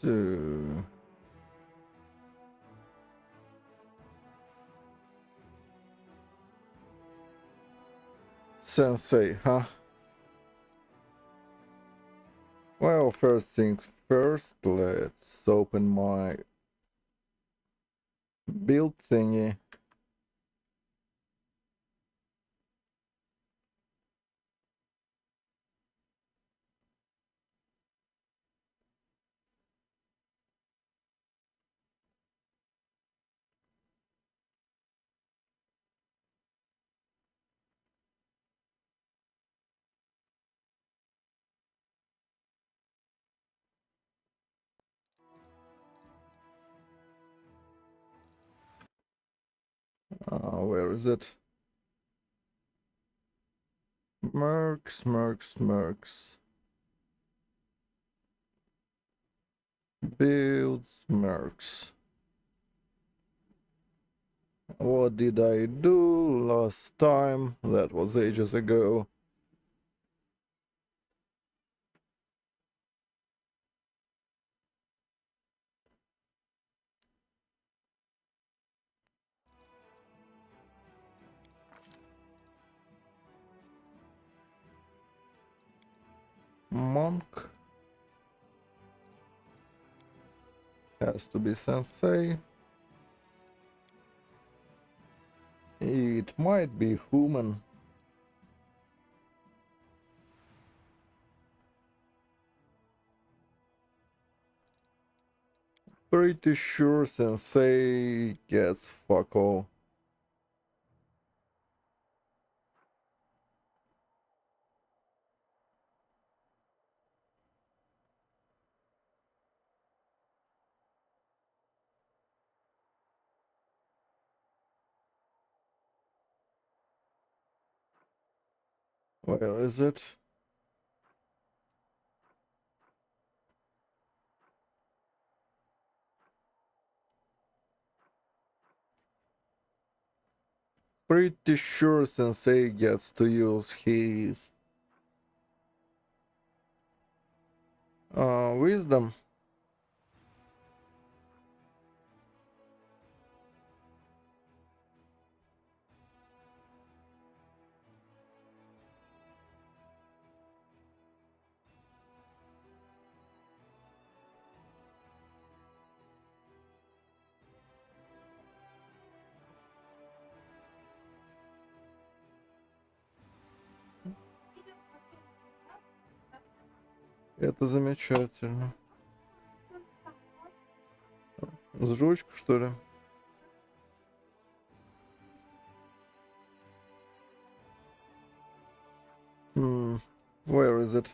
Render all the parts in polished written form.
So... Sensei, huh? Well, first things first, let's open my build thingy. Where is it? Mercs. Builds Mercs. What did I do last time? That was ages ago. Monk. Has to be Sensei. It might be human. Pretty sure Sensei gets fuck all. Where is it? Pretty sure Sensei gets to use his wisdom. Это замечательно. С жучку, что ли? Where is it?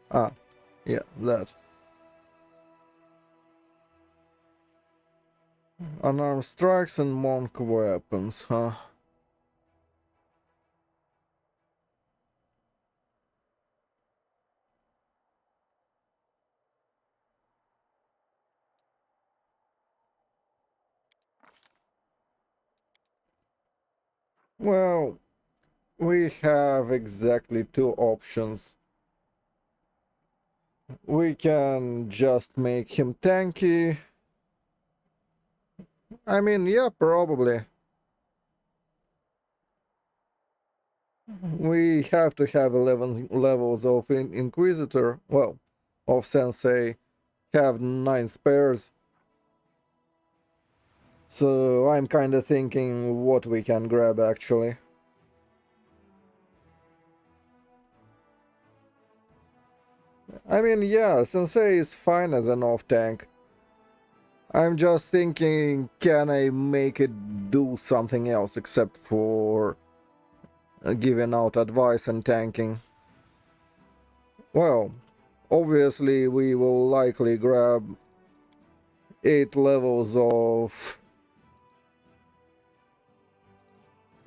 Ah, yeah, that. Unarmed strikes and monk weapons, huh? Well, we have exactly two options. We can just make him tanky. I mean, yeah, probably. We have to have 11 levels of Inquisitor, well, of Sensei, have 9 spares. So I'm kinda thinking what we can grab actually. I mean, yeah, Sensei is fine as an off-tank. I'm just thinking, can I make it do something else except for giving out advice and tanking? Well, obviously we will likely grab 8 levels of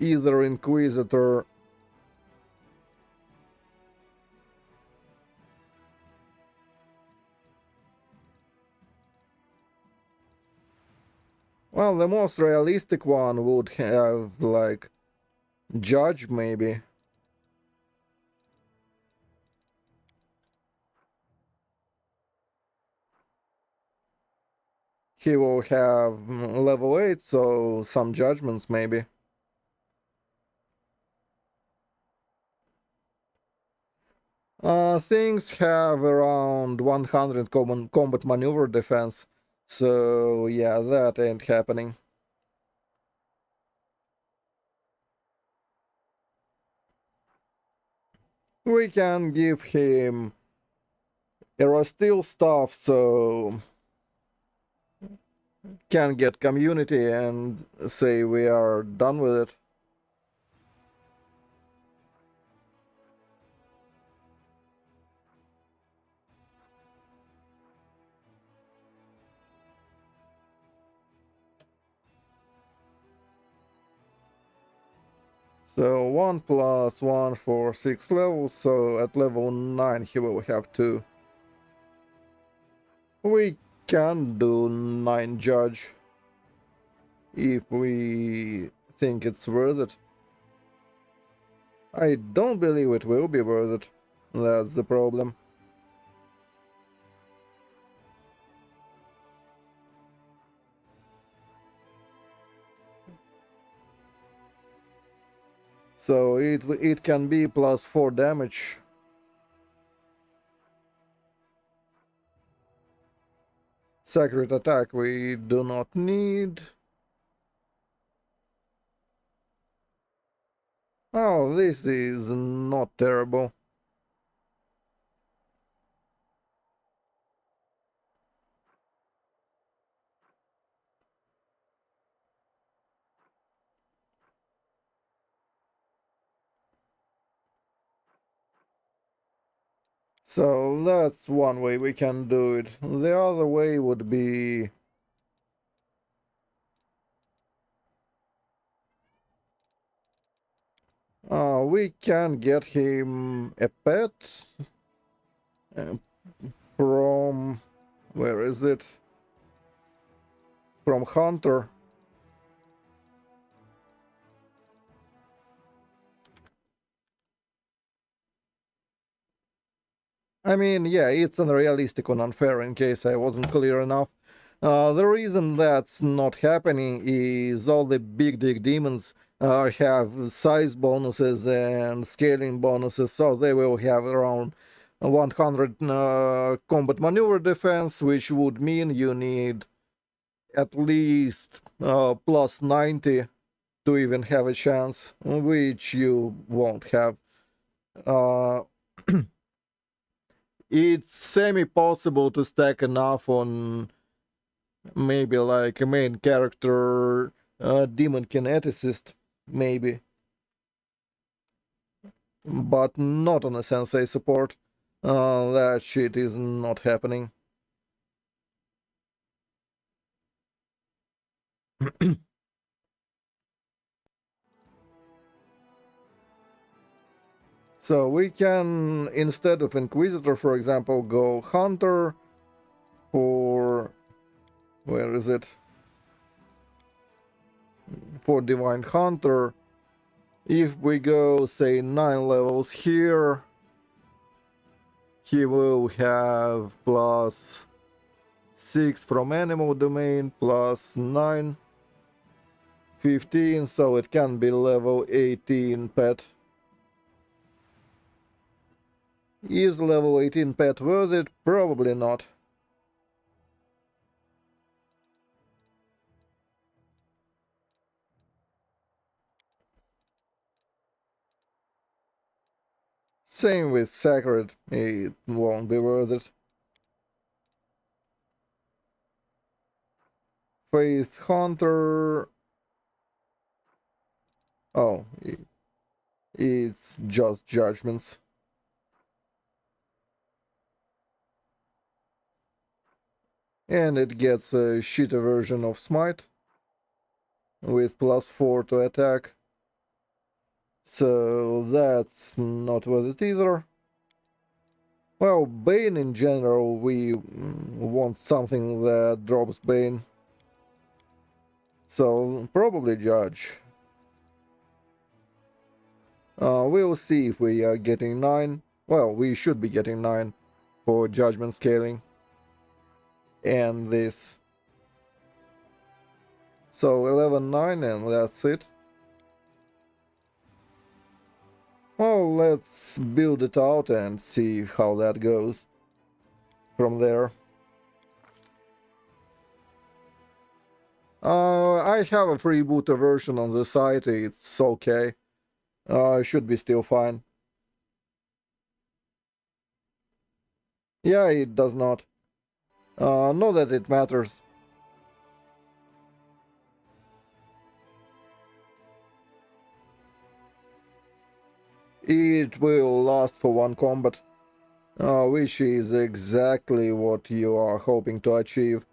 either Inquisitor well, the most realistic one would have, like, Judge, maybe. He will have level 8, so some judgments maybe. Things have around 100 combat maneuver defense, so yeah, that ain't happening. We can give him Aerosteel stuff, so can get community and say we are done with it. So 1 plus 1 for 6 levels, so at level 9 he will have 2. We can do 9 judge if we think it's worth it. I don't believe it will be worth it. That's the problem. So it can be plus 4 damage. Sacred attack we do not need. Oh, this is not terrible. So that's one way we can do it. The other way would be... we can get him a pet uh, from... where is it? From Hunter. I mean, yeah, it's unrealistic and unfair in case I wasn't clear enough. The reason that's not happening is all the big demons have size bonuses and scaling bonuses, so they will have around 100 combat maneuver defense, which would mean you need at least plus 90 to even have a chance, which you won't have. Uh, it's semi-possible to stack enough on maybe like a main character demon kineticist, maybe, but not on a Sensei support. That shit is not happening. So we can, instead of Inquisitor, for example, go Hunter for... where is it? For Divine Hunter. If we go, say, 9 levels here, he will have plus 6 from Animal Domain, plus 9, 15, so it can be level 18 pet. Is level 18 pet worth it? Probably not. Same with Sacred, it won't be worth it. Faith Hunter... oh, it's just judgments. And it gets a shitter version of Smite with plus 4 to attack. So that's not worth it either. Well, Bane in general, we want something that drops Bane. So probably Judge. We'll see if we are getting 9. Well, we should be getting 9 for Judgment Scaling. And this. So 11-9 and that's it. Well, let's build it out and see how that goes from there. I have a freebooter version on the site, it's okay. Should be still fine. Yeah, it does not. Not that it matters. It will last for one combat, which is exactly what you are hoping to achieve.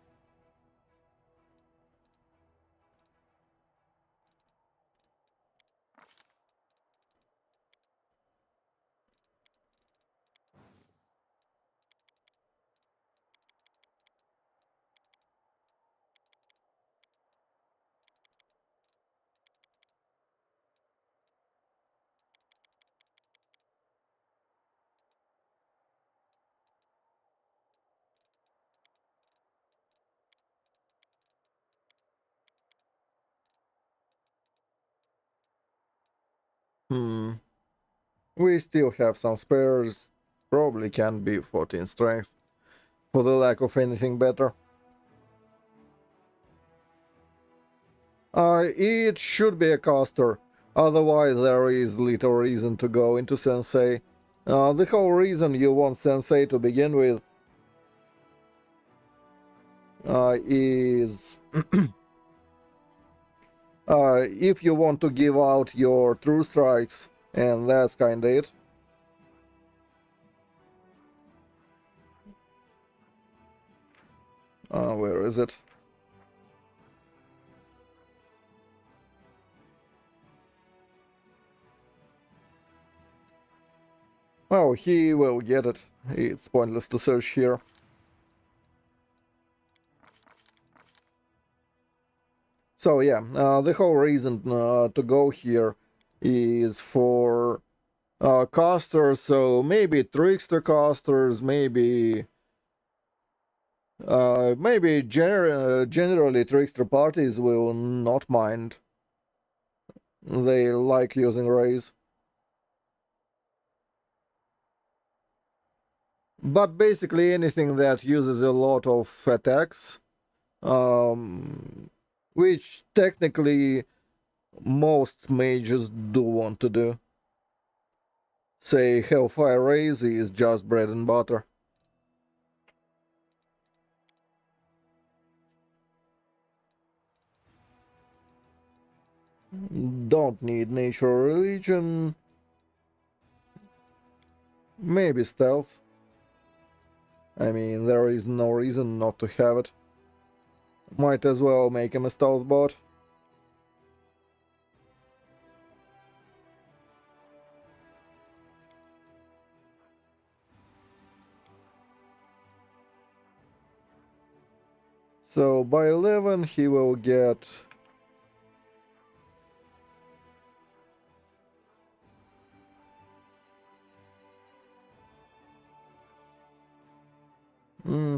Hmm. We still have some spares. Probably can be 14 strength, for the lack of anything better. It should be a caster. Otherwise, there is little reason to go into Sensei. The whole reason you want Sensei to begin with is if you want to give out your true strikes, and that's kinda it. Where is it? Oh, he will get it. It's pointless to search here. So yeah, the whole reason to go here is for casters, so maybe trickster casters, maybe generally trickster parties will not mind. They like using rays. But basically anything that uses a lot of attacks, um, which technically most mages do want to do. Say Hellfire Rays is just bread and butter. Don't need nature or religion. Maybe stealth. I mean, there is no reason not to have it. Might as well make him a stealth bot. So by 11 he will get...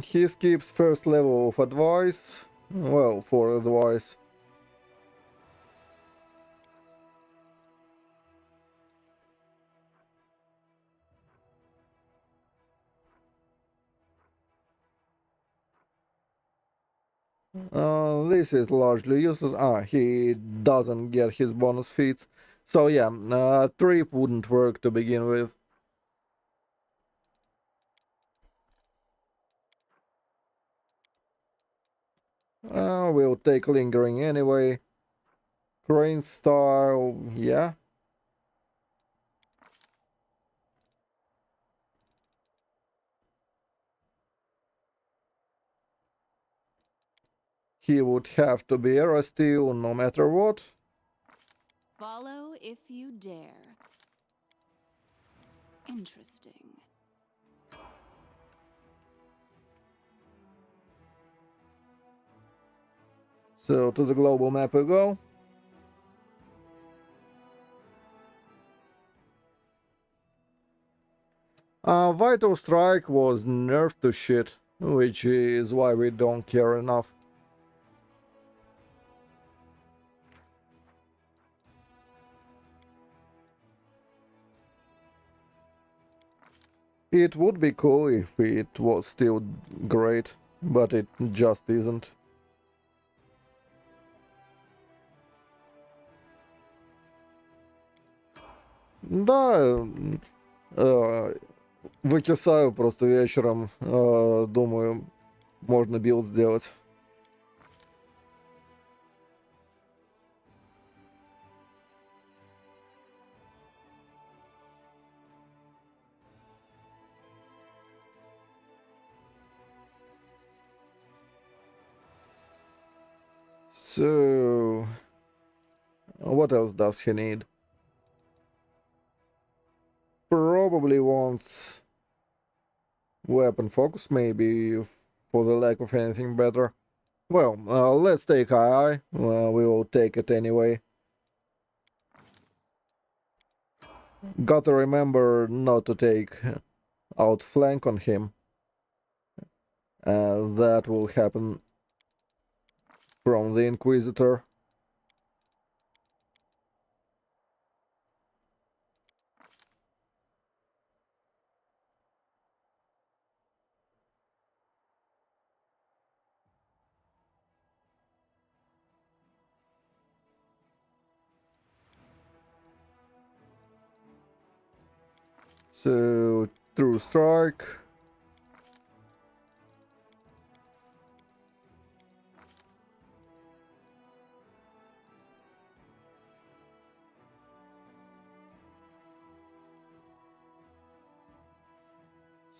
he skips first level of advice. Well, for advice. This is largely useless. He doesn't get his bonus feats. So yeah, trip wouldn't work to begin with. We'll take lingering anyway. Crane style, yeah. He would have to be Era Steel no matter what. Follow if you dare. Interesting. So to the global map we go. Vital Strike was nerfed to shit, which is why we don't care enough. It would be cool if it was still great, but it just isn't. Да, э, выкисаю просто вечером, думаю, можно билд сделать. So, what else does he need? Probably wants weapon focus, maybe, for the lack of anything better. Well, let's take II. We will take it anyway. Gotta remember not to take outflank on him. That will happen from the Inquisitor. So, True Strike.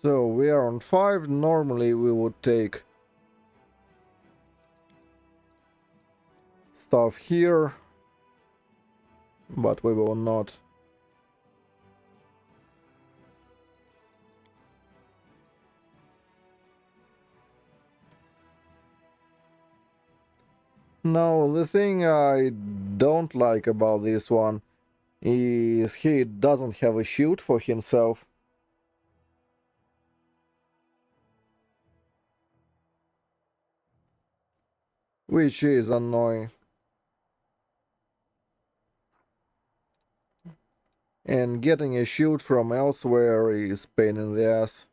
So, we are on 5. Normally, we would take stuff here, but we will not. Now, the thing I don't like about this one is he doesn't have a shield for himself. Which is annoying. And getting a shield from elsewhere is pain in the ass.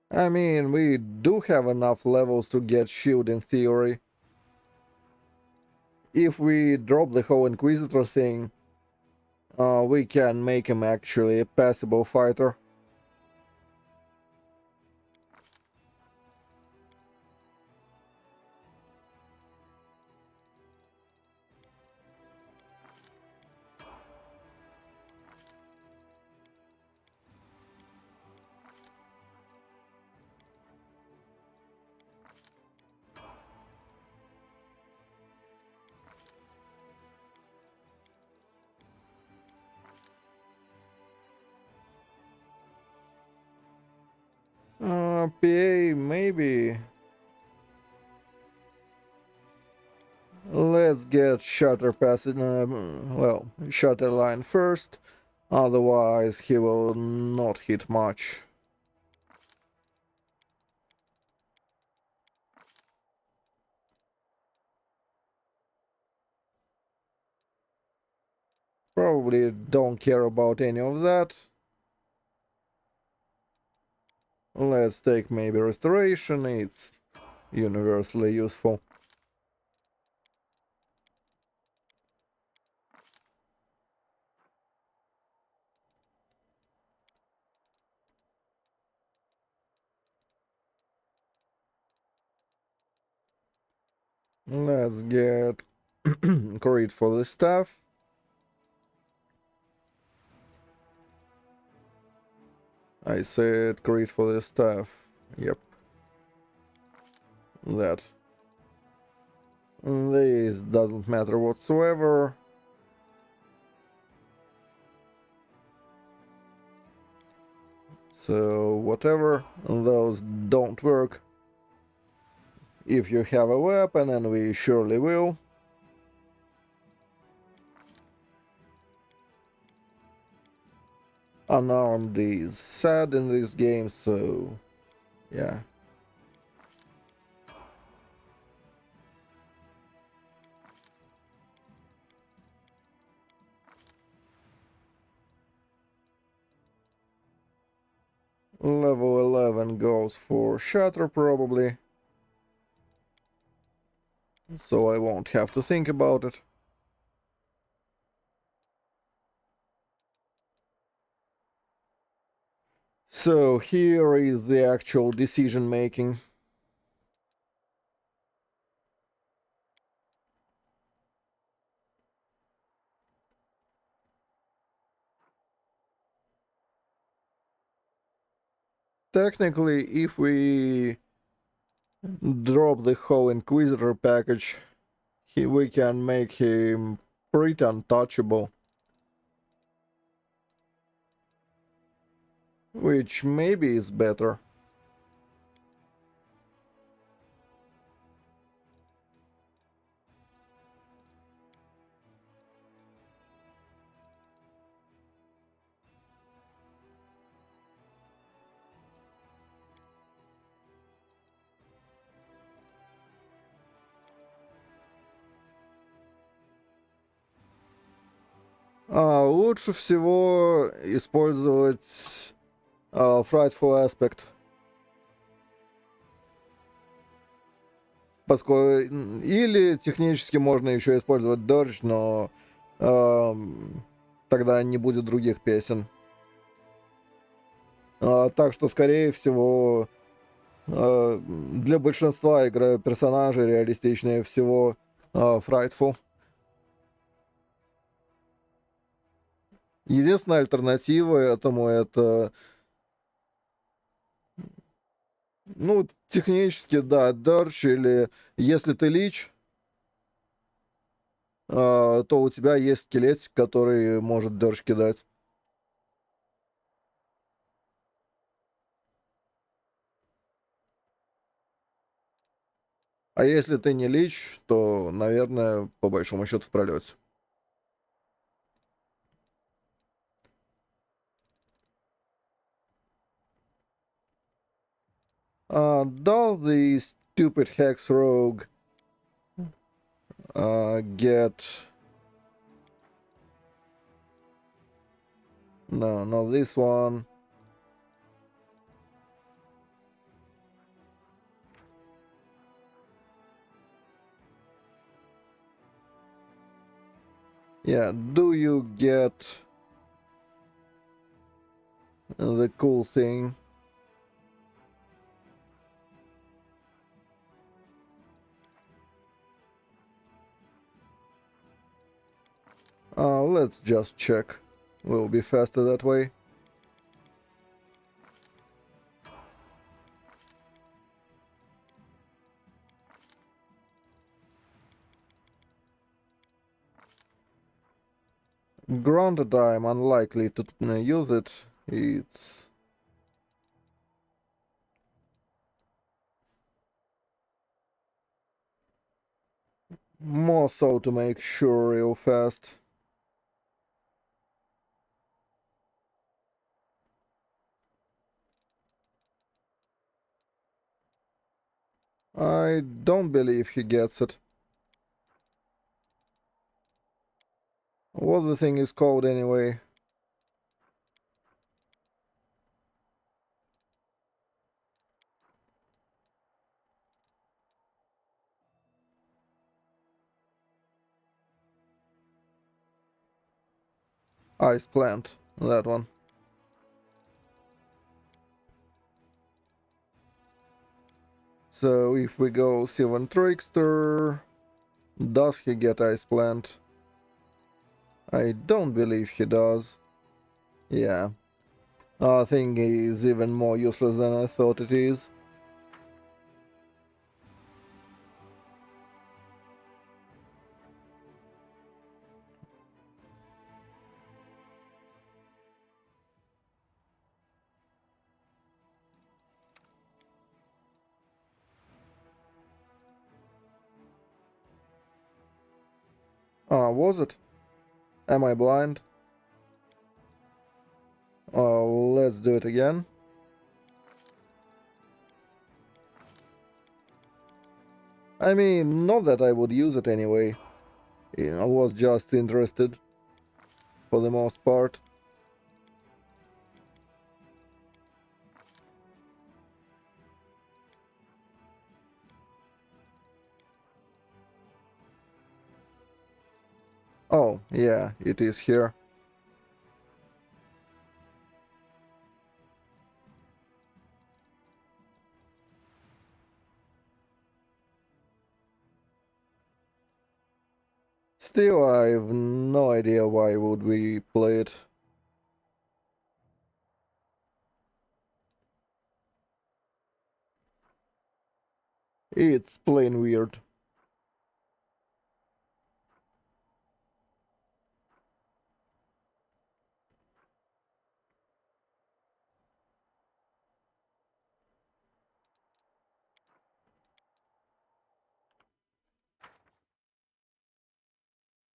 I mean, we do have enough levels to get shield in theory. If we drop the whole Inquisitor thing, we can make him actually a passable fighter. PA, maybe. Let's get Shutter passing, well, Shutter line first, otherwise he will not hit much. Probably don't care about any of that. Let's take maybe Restoration, it's universally useful. Let's get crit for the staff. I said crit for the staff. Yep. That. This doesn't matter whatsoever. So whatever, those don't work. If you have a weapon, and we surely will, unarmed is sad in this game, so yeah. Level 11 goes for Shatter probably, so I won't have to think about it. So here is the actual decision making. Technically, if we drop the whole Inquisitor package, we can make him pretty untouchable. Which maybe is better. Лучше всего использовать Frightful Aspect. Поскольку или технически можно еще использовать Dodge, но тогда не будет других песен. Так что, скорее всего, для большинства персонажей реалистичнее всего Frightful. Единственная альтернатива этому это, ну, технически, да, Dodge, или если ты лич, то у тебя есть скелетик, который может Dodge кидать. А если ты не лич, то, наверное, по большому счету в пролете. Does the stupid hex rogue get... No, not this one. Yeah, do you get the cool thing? Let's just check. Will be faster that way. Granted, I'm unlikely to use it. It's... more so to make sure real fast. I don't believe he gets it. What the thing is called anyway? Ice plant, that one. So if we go Sylvan Trickster, does he get ice plant? I don't believe he does. Yeah. I think he's even more useless than I thought it is. Was it? Am I blind? Let's do it again. I mean, not that I would use it anyway. I was just interested, for the most part. Oh, yeah, it is here. Still, I have no idea why would we play it. It's plain weird.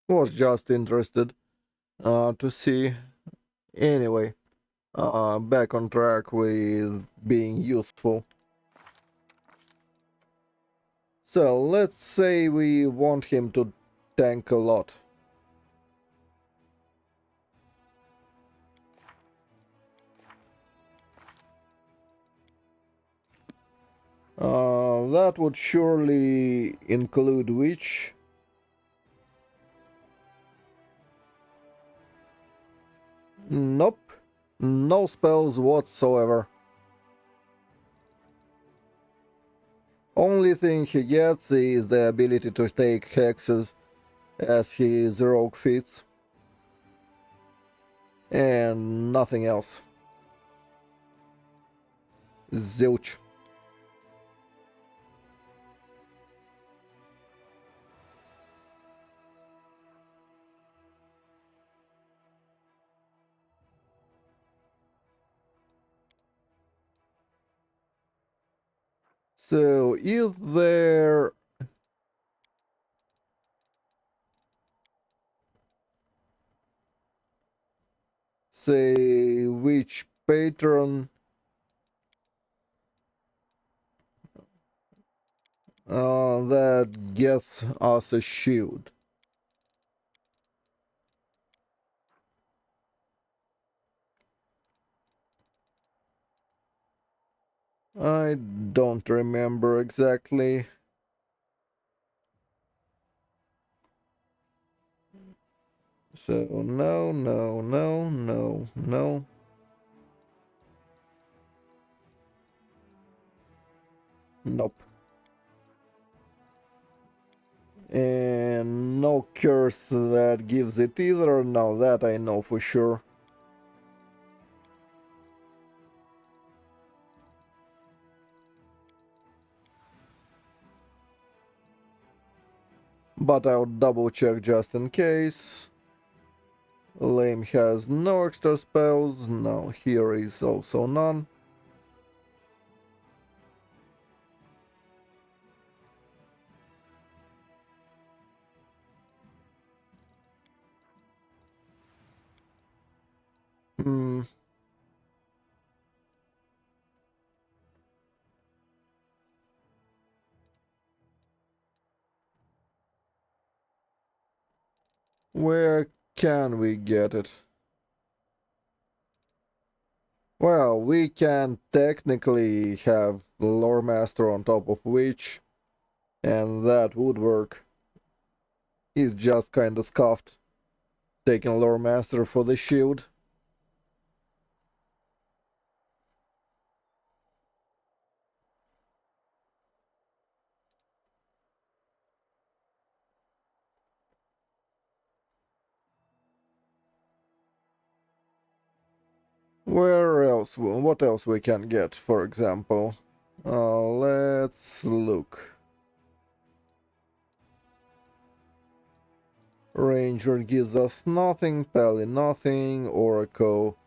Was just interested to see. Anyway, back on track with being useful. So let's say we want him to tank a lot. That would surely include which? Nope. No spells whatsoever. Only thing he gets is the ability to take hexes as his rogue feats. And nothing else. Zilch. So is there... say which patron that gets us a shield? I don't remember exactly. So no, no, no, no, no. Nope. And no curse that gives it either. Now that I know for sure. But I'll double check just in case. Lame has no extra spells. No, here is also none. Hmm. Where can we get it? Well, we can technically have Lore Master on top of Witch, and that would work. He's just kinda scuffed, taking Lore Master for the shield. Where else? What else we can get, for example? Let's look. Ranger gives us nothing, Pally nothing, Oracle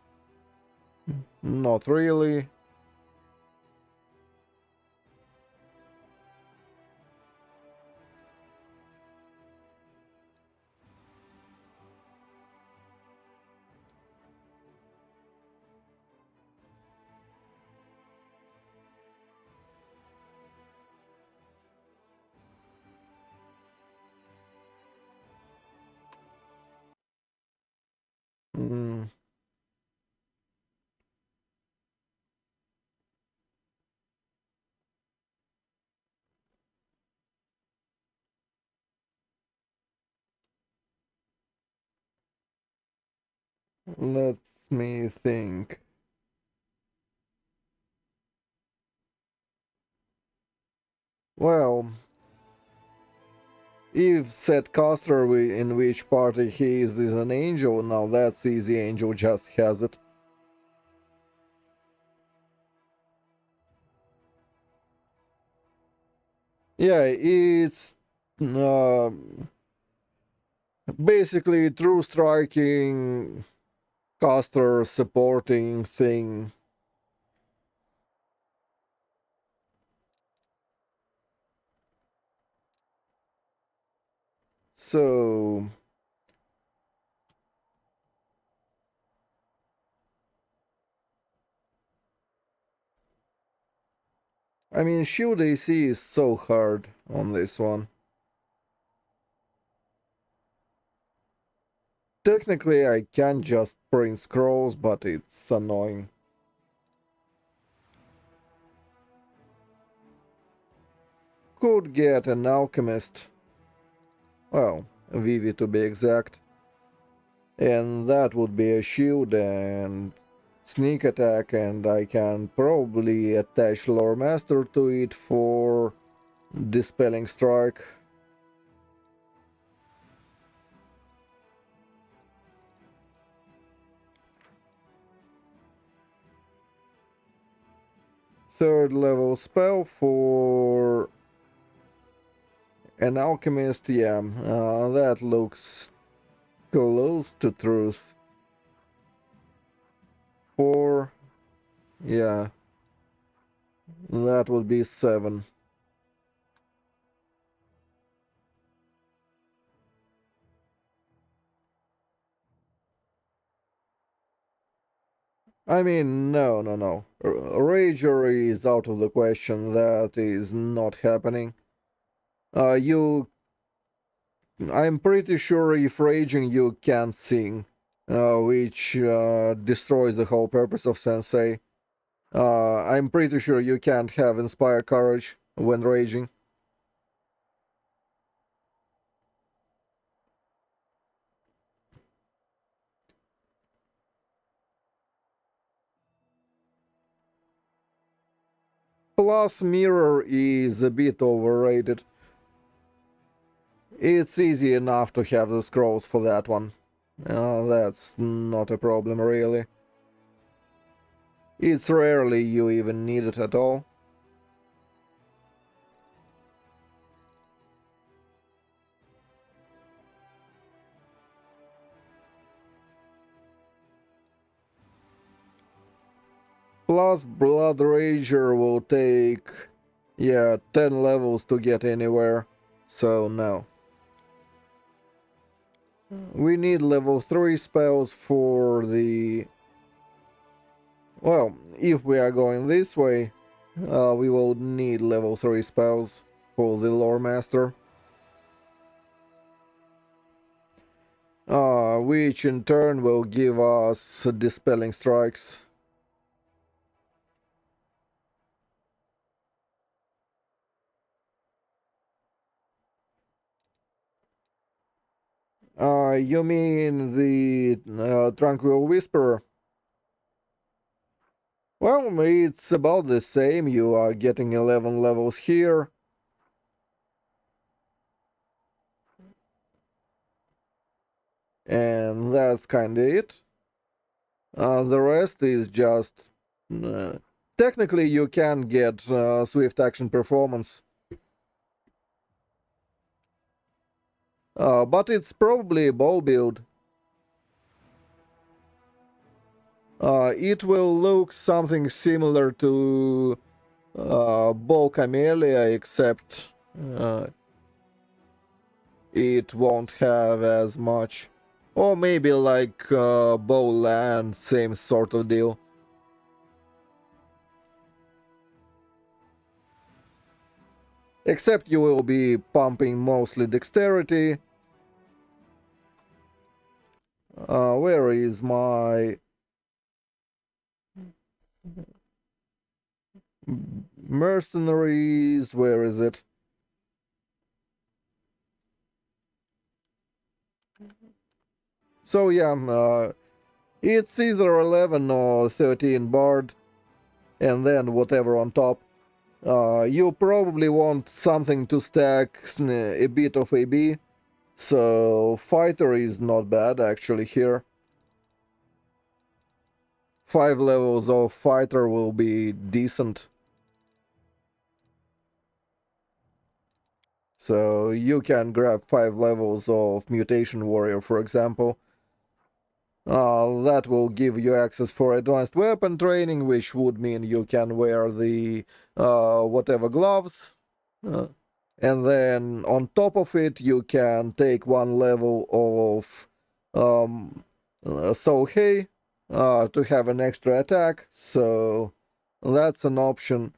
not really. Mm, let me think. Well, if said caster in which party he is an angel, now that's easy, angel just has it. Yeah, it's uh, basically true striking caster supporting thing. So, I mean, shield AC is so hard on this one. Technically, I can just print scrolls, but it's annoying. Could get an alchemist. Well, Vivi to be exact. And that would be a shield and sneak attack, and I can probably attach Lore Master to it for Dispelling Strike. Third level spell for an alchemist, yeah, that looks close to truth. 4, yeah, that would be 7. I mean, no, no, no. Rager is out of the question. That is not happening. You, I'm pretty sure if raging you can't sing, which destroys the whole purpose of Sensei. I'm pretty sure you can't have Inspire Courage when raging. Plus, Mirror is a bit overrated. It's easy enough to have the scrolls for that one. That's not a problem, really. It's rarely you even need it at all. Plus, Blood Rager will take, yeah, 10 levels to get anywhere. So, no. We need level 3 spells for the... Well, if we are going this way, we will need level 3 spells for the Lore Master. Which in turn will give us Dispelling Strikes. You mean the Tranquil Whisperer? Well, it's about the same. You are getting 11 levels here. And that's kinda it. The rest is just... Uh, technically, you can get Swift Action Performance. But it's probably a bow build. It will look something similar to Bow Camellia, except it won't have as much. Or maybe like Bow Land, same sort of deal. Except you will be pumping mostly dexterity. Where is my mercenaries? Where is it? So yeah, it's either 11 or 13 bard, and then whatever on top. You probably want something to stack a bit of AB, so fighter is not bad actually here. 5 levels of fighter will be decent. So you can grab 5 levels of mutation warrior, for example. That will give you access for advanced weapon training, which would mean you can wear the whatever gloves. Uh, and then on top of it, you can take 1 level of Sohei to have an extra attack. So that's an option.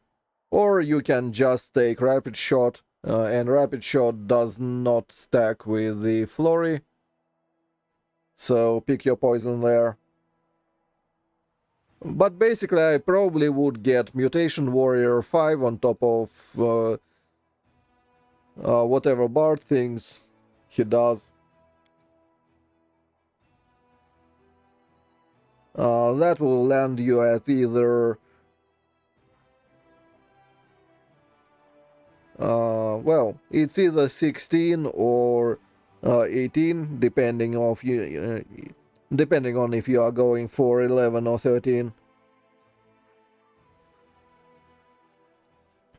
Or you can just take Rapid Shot, and Rapid Shot does not stack with the Flurry. So pick your poison there. But basically, I probably would get Mutation Warrior 5 on top of whatever Bard things he does. That will land you at either... well, it's either 16 or 18, depending on if you are going for 11 or 13.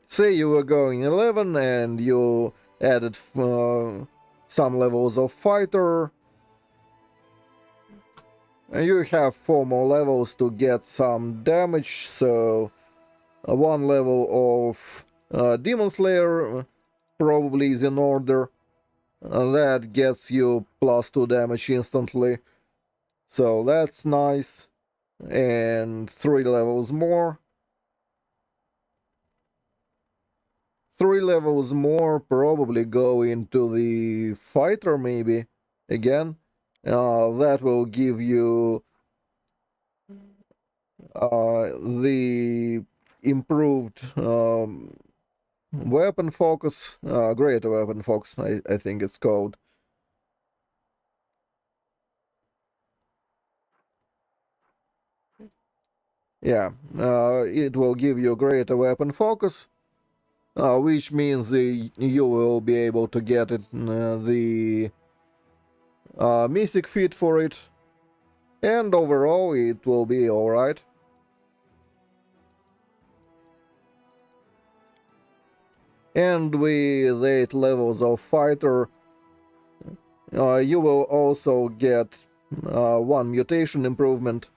Say you were going 11 and you added some levels of fighter, and you have 4 more levels to get some damage, so 1 level of Demon Slayer probably is in order. That gets you plus 2 damage instantly, so that's nice. And 3 levels more. 3 levels more probably go into the fighter, maybe. Again, that will give you the improved weapon focus, greater weapon focus, I think it's called. Yeah, it will give you greater weapon focus, which means you will be able to get it, the mythic feat for it, and overall it will be alright. And with 8 levels of fighter, you will also get 1 mutation improvement.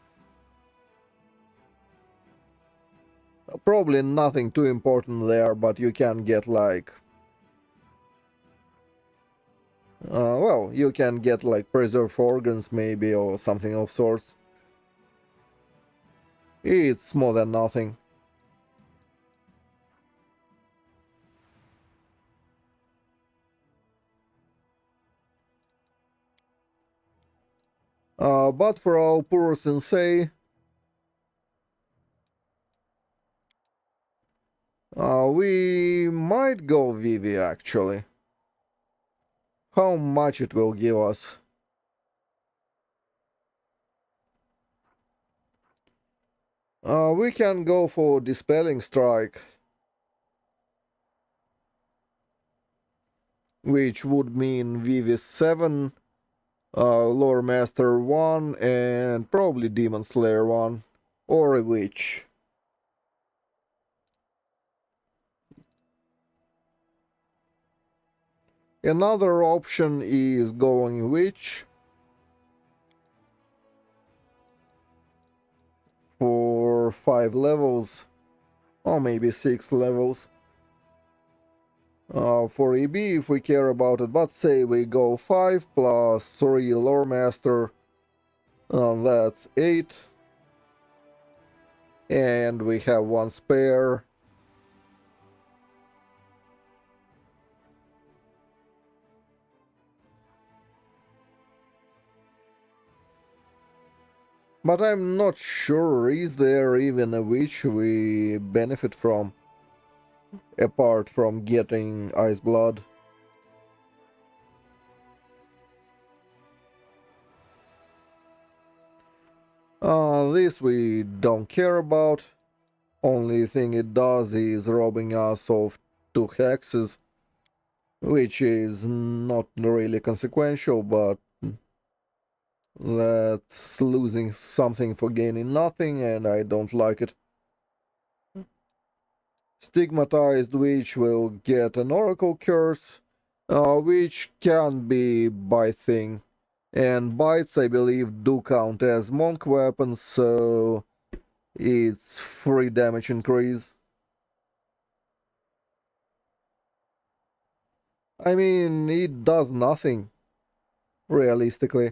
Probably nothing too important there, but you can get like... well, you can get like preserve organs maybe, or something of sorts. It's more than nothing. But for our poor sensei, we might go Vivi actually. How much it will give us? We can go for Dispelling Strike, which would mean Vivi 7, Lore Master 1, and probably Demon Slayer 1, or a Witch. Another option is going Witch for 5 levels, or maybe 6 levels. For EB, if we care about it, but say we go 5 plus 3 Lore Master, that's 8. And we have 1 spare. But I'm not sure, is there even a witch we benefit from, apart from getting ice blood? This we don't care about. Only thing it does is robbing us of 2 hexes, which is not really consequential, but that's losing something for gaining nothing, and I don't like it. Stigmatized witch will get an oracle curse, which can be bite thing. And bites, I believe, do count as monk weapons, so it's free damage increase. I mean, it does nothing, realistically.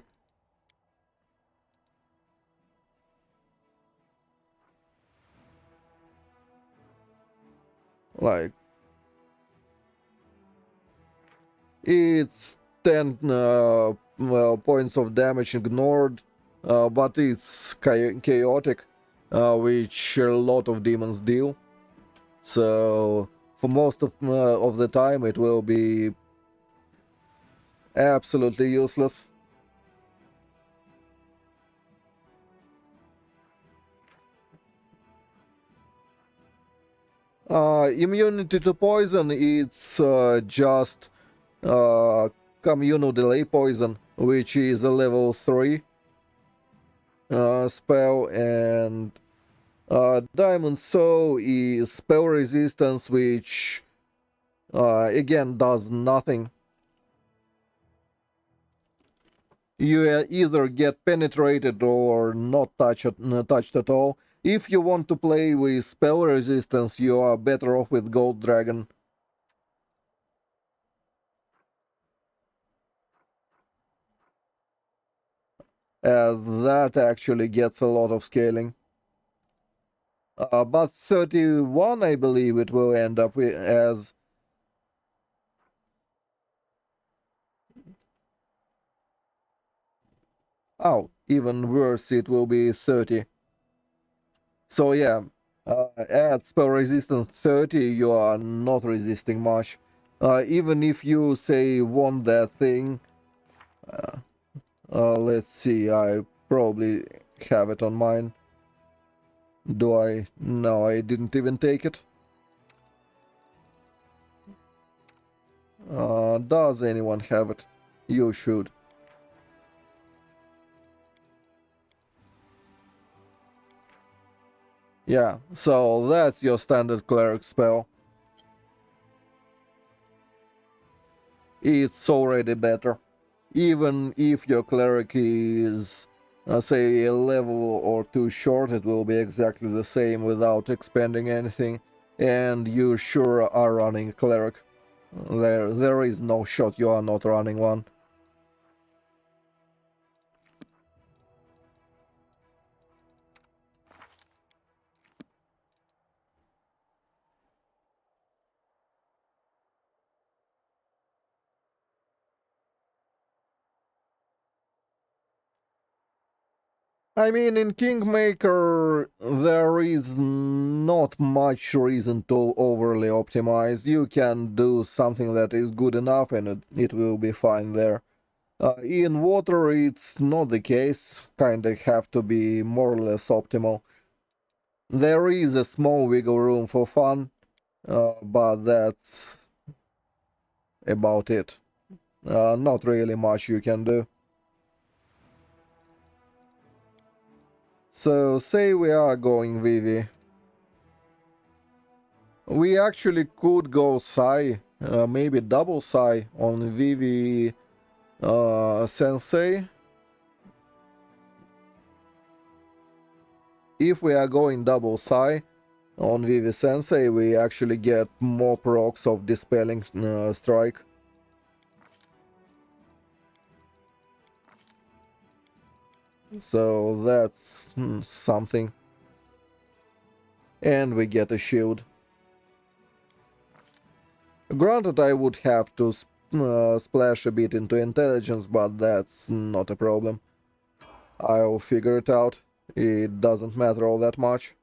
Like, it's 10 well, points of damage ignored, but it's chaotic, which a lot of demons deal. So, for most of the time, it will be absolutely useless. Immunity to poison, it's just communal delay poison, which is a level 3 spell, and Diamond Soul is spell resistance, which again does nothing. You either get penetrated or not touched at all. If you want to play with spell resistance, you are better off with Gold Dragon, as that actually gets a lot of scaling. But 31, I believe it will end up as. Oh, even worse, it will be 30. So yeah, at spell resistance 30, you are not resisting much. Even if you say want that thing, let's see, I probably have it on mine. Do I? No, I didn't even take it. Does anyone have it? You should. Yeah, so that's your standard cleric spell. It's already better. Even if your cleric is, say, a level or two short, it will be exactly the same without expanding anything, and you sure are running a cleric. There is no shot you are not running one. I mean, in Kingmaker, there is not much reason to overly optimize. You can do something that is good enough and it will be fine there. In WoTR, it's not the case. Kinda have to be more or less optimal. There is a small wiggle room for fun, but that's about it. Not really much you can do. So, say we are going Vivi. We actually could go Psi, maybe double Psi on Vivi Sensei. If we are going double Psi on Vivi Sensei, we actually get more procs of Dispelling Strike. So that's something. And we get a shield. Granted, I would have to splash a bit into intelligence, but that's not a problem. I'll figure it out. it doesn't matter all that much.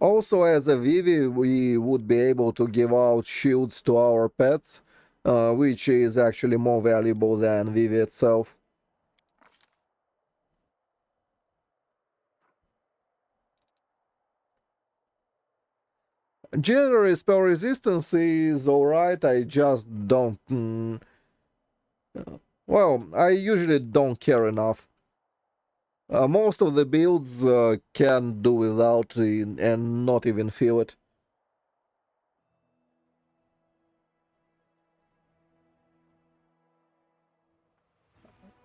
Also, as a Vivi, we would be able to give out shields to our pets, which is actually more valuable than Vivi itself. Generally, spell resistance is alright, I just don't... well, I usually don't care enough. Most of the builds can do without it and not even feel it.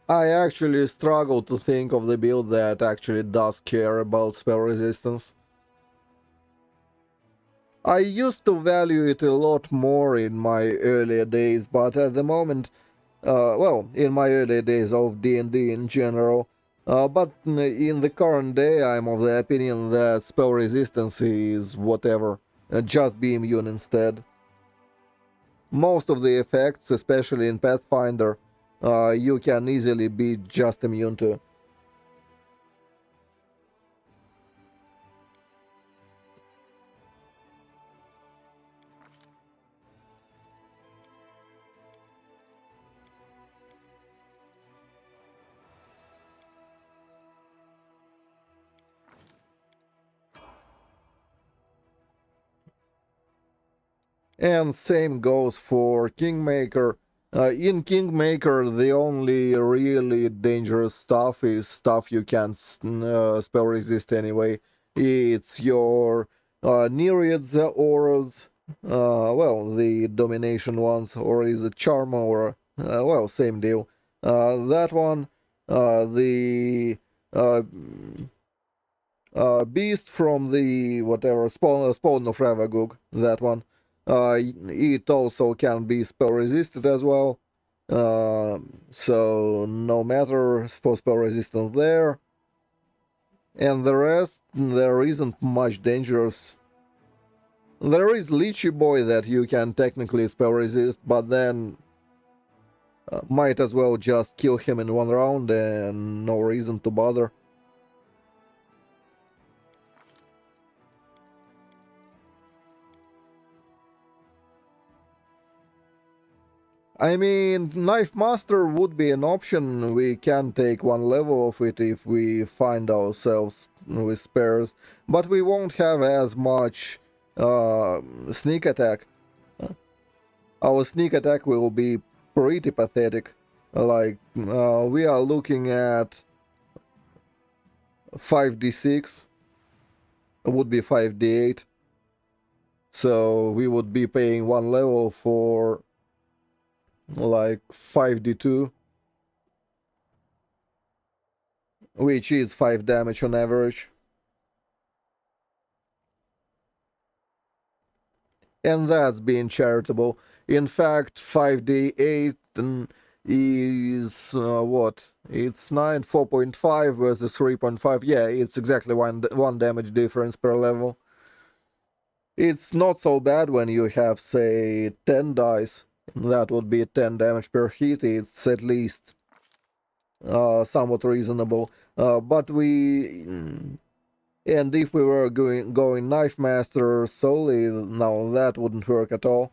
I actually struggle to think of the build that actually does care about spell resistance. I used to value it a lot more in my earlier days, but at the moment, well, in my earlier days of D&D in general, but in the current day, I'm of the opinion that spell resistance is whatever, just be immune instead. Most of the effects, especially in Pathfinder, you can easily be just immune to. And same goes for Kingmaker. In Kingmaker, the only really dangerous stuff is stuff you can't spell resist anyway. It's your Nereids auras, well, the domination ones, or is it Charm aura? Well, same deal. That one, the uh, Beast from the whatever spawn of Ravagug, that one. It also can be spell resisted as well. So no matter for spell resistance there. And the rest, there isn't much dangerous. There is Lychee Boy that you can technically spell resist, but then might as well just kill him in one round and no reason to bother. I mean, Knife Master would be an option. We can take one level of it if we find ourselves with spares, but we won't have as much sneak attack. Our sneak attack will be pretty pathetic. Like, we are looking at 5d6, would be 5d8, so we would be paying one level for like 5d2. Which is 5 damage on average. And that's being charitable. In fact, 5d8 is what? It's 9, 4.5 versus 3.5. Yeah, it's exactly one damage difference per level. It's not so bad when you have, say, 10 dice. That would be 10 damage per hit. It's at least somewhat reasonable. But we And if we were going Knife Master solely, now that wouldn't work at all.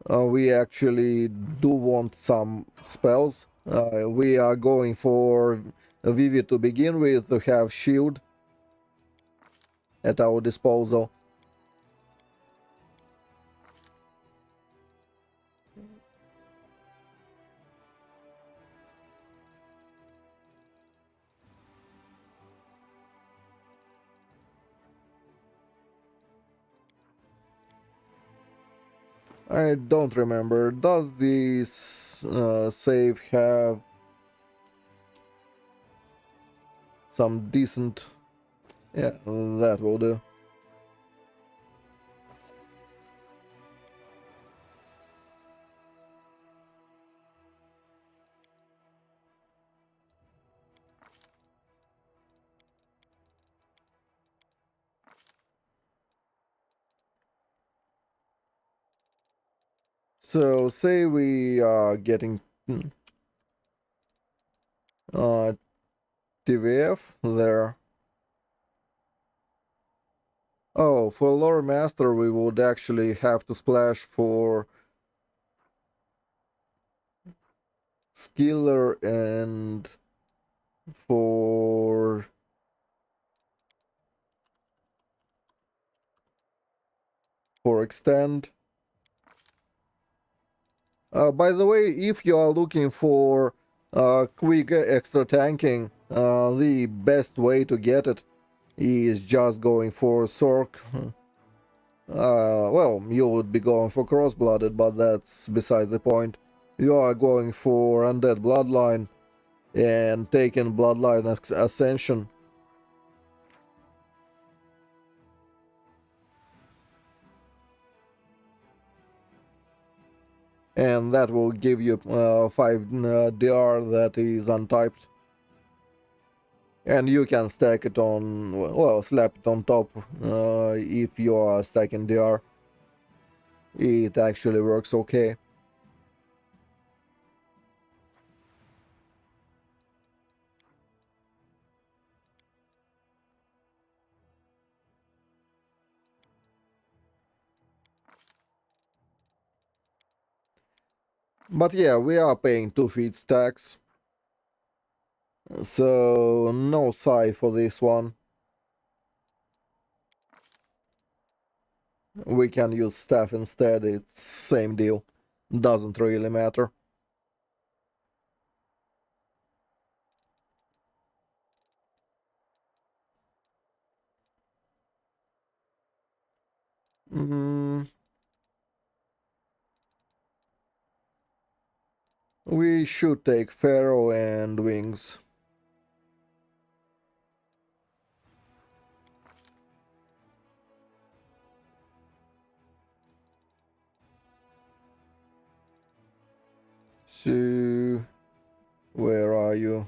We actually do want some spells. We are going for Vivi to begin with to have shield at our disposal. I don't remember. Does this save have some decent... Yeah, that will do. So say we are getting uh, TVF there. Oh, for Lore Master we would actually have to splash for Skiller and for Extend. By the way, if you are looking for quick extra tanking, the best way to get it is just going for Sork. Well, you would be going for Cross-Blooded, but that's beside the point. You are going for Undead Bloodline and taking Bloodline Ascension. And that will give you 5 DR that is untyped. And you can stack it on, well, slap it on top if you are stacking DR. It actually works okay. But yeah, we are paying 2 feet stacks. So no Psy for this one. We can use staff instead, it's same deal. Doesn't really matter. Mm, we should take Pharaoh and Wings. So, where are you?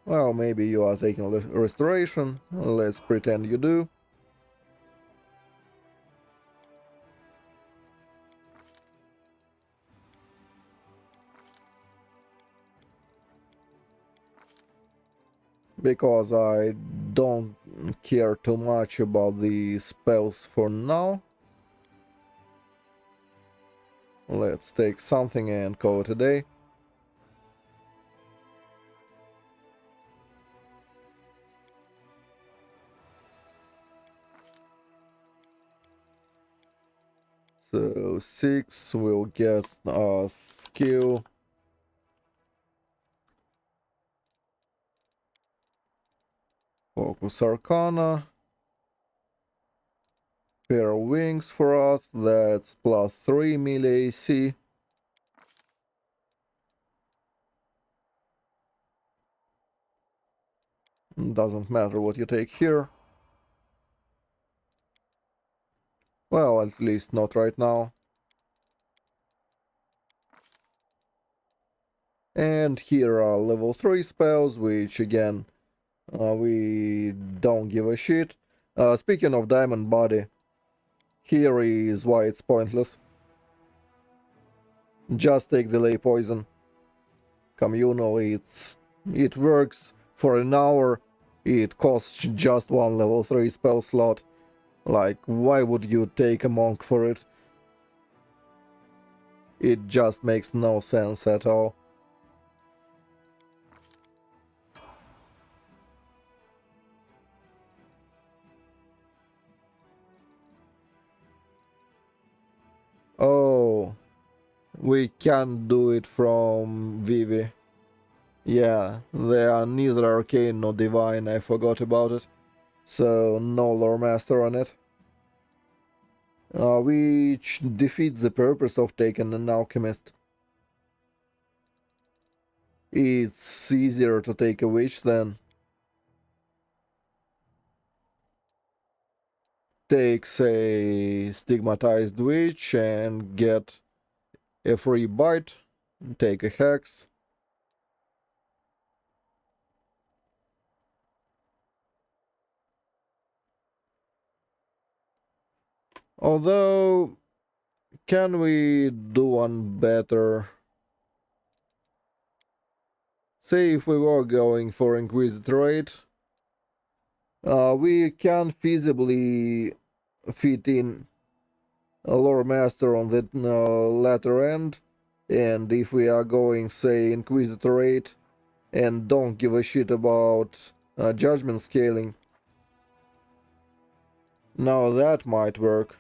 Well, maybe you are taking restoration. Let's pretend you do. Because I don't care too much about the spells for now. Let's take something and call it a day. So 6 will get a skill. Focus Arcana. Pair wings for us, that's plus 3 melee AC. Doesn't matter what you take here. Well, at least not right now. And here are level 3 spells, which again, we don't give a shit. Speaking of Diamond Body, here is why it's pointless. Just take Delay Poison. Communal, it works for an hour. It costs just one level 3 spell slot. Like, why would you take a monk for it? It just makes no sense at all. Oh, we can't do it from Vivi. Yeah, they are neither arcane nor divine, I forgot about it. So, no lore master on it. Which defeats the purpose of taking an alchemist. It's easier to take a witch than takes a stigmatized witch and get a free bite, take a hex. Although Can we do one better? Say if we were going for Inquisitorate, we can feasibly fit in a lore master on the latter end, and if we are going, say, Inquisitorate and don't give a shit about judgment scaling, now that might work.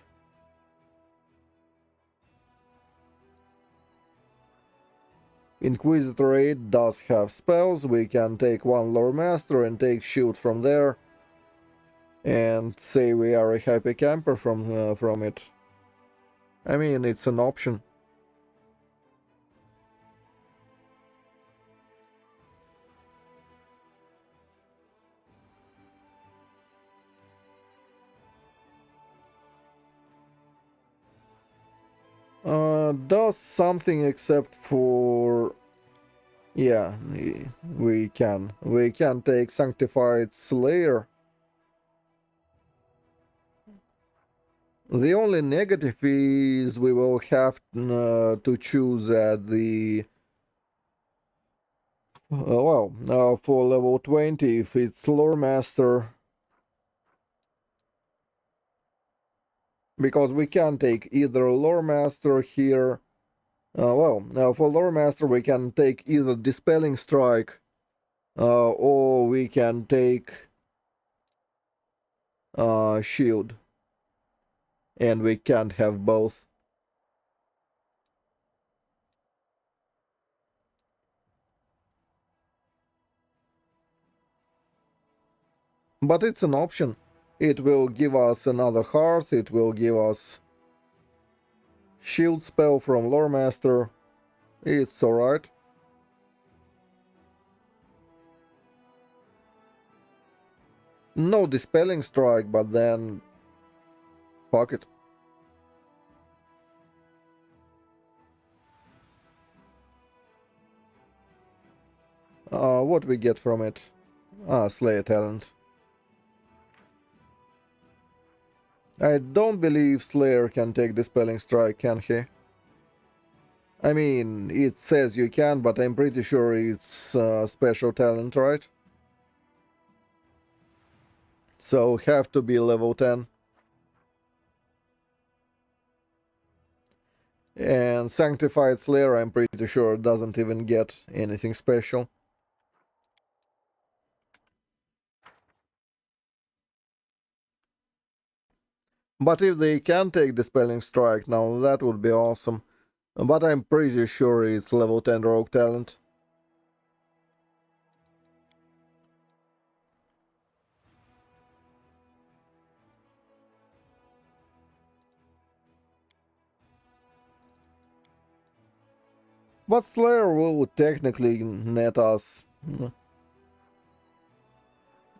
Inquisitorate does have spells. We can take one lore master and take shield from there, and say we are a happy camper from it. I mean, it's an option. Does something except for... Yeah, we can. We can take Sanctified Slayer. The only negative is we will have to choose at the... for level 20, if it's Lore Master, because we can take either Lore Master here. For Lore Master we can take either Dispelling Strike, or we can take Shield, and we can't have both. But it's an option. It will give us another heart, it will give us Shield spell from Lore Master. It's alright. No Dispelling Strike, but then... fuck it. What we get from it? Slayer talent. I don't believe Slayer can take Dispelling Strike, can he? I mean, it says you can, but I'm pretty sure it's special talent, right? So have to be level 10. And Sanctified Slayer, I'm pretty sure, doesn't even get anything special. But if they can take Dispelling Strike, now that would be awesome. But I'm pretty sure it's level 10 rogue talent. But Slayer will technically net us...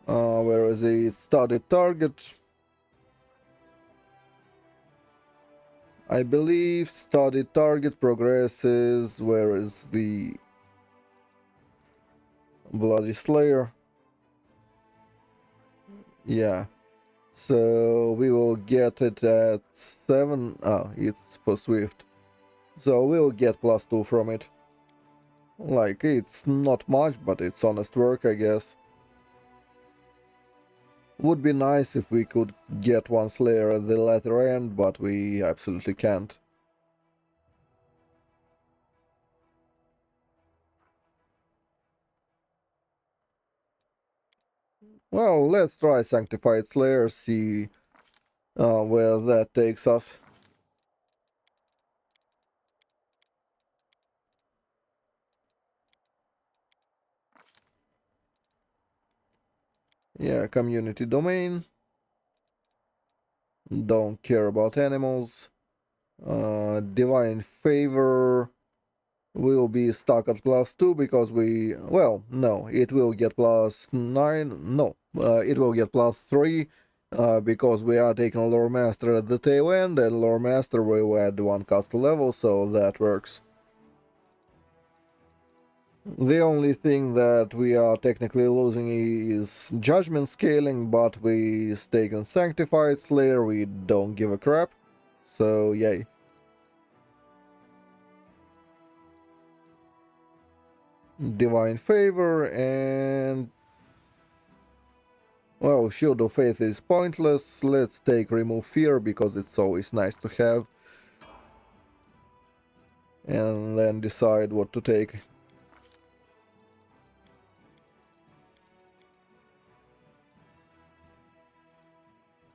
where is it? Studied target. I believe studied target progresses... Where is the... Bloody Slayer? Yeah. So we will get it at 7. It's for Swift. So we'll get +2 from it. Like, it's not much, but it's honest work, I guess. Would be nice if we could get one Slayer at the latter end, but we absolutely can't. Well, let's try Sanctified Slayer, see where that takes us. Yeah, community domain. Don't care about animals. Divine Favor will be stuck at +2 because we... Well, no, it will get +9. No, it will get +3 because we are taking Lore Master at the tail end, and Lore Master will add 1 cast level, so that works. The only thing that we are technically losing is judgment scaling, but we stake on Sanctified Slayer, we don't give a crap, so yay. Divine Favor, and well, Shield of Faith is pointless. Let's take Remove Fear because it's always nice to have. And then decide what to take.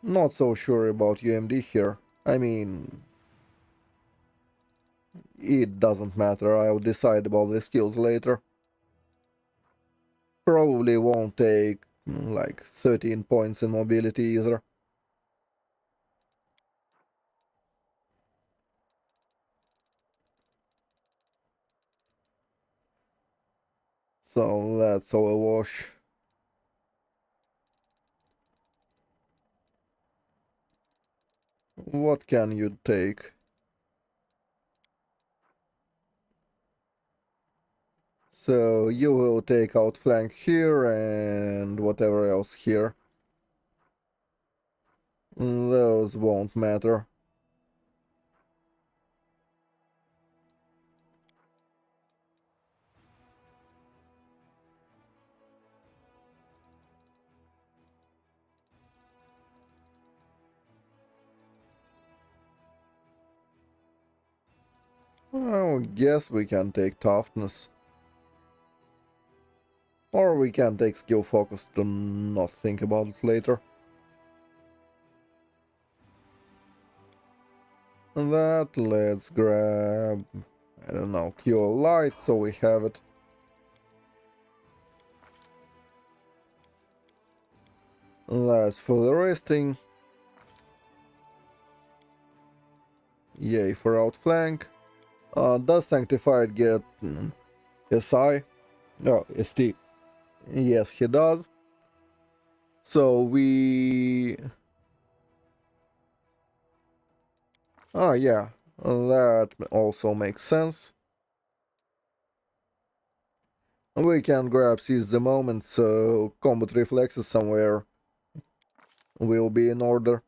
Not so sure about UMD here. I mean, it doesn't matter, I'll decide about the skills later. Probably won't take like 13 points in mobility either. So that's all a wash. What can you take? So you will take outflank here and whatever else here. Those won't matter. I guess we can take toughness. Or we can take skill focus to not think about it later. That, let's grab, I don't know, Cure Light, so we have it. That's for the resting. Yay for outflank. Does Sanctified get SI? Oh, ST. Yes, he does. So we... Ah, yeah, that also makes sense. We can grab Seize the Moment, so combat reflexes somewhere will be in order.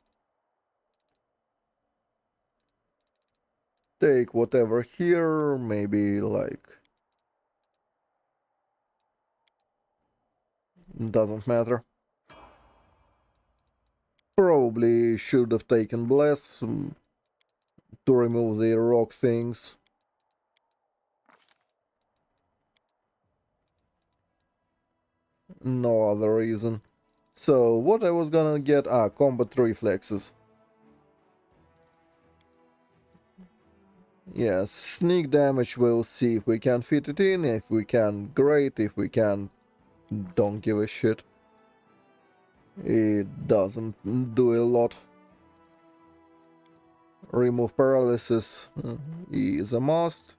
Take whatever here, maybe like... Doesn't matter. Probably should have taken Bless to remove the rock things. No other reason. So, what I was gonna get? Ah, combat reflexes. Yes, sneak damage, we'll see if we can fit it in. If we can, great. If we can, don't give a shit. It doesn't do a lot. Remove paralysis is a must.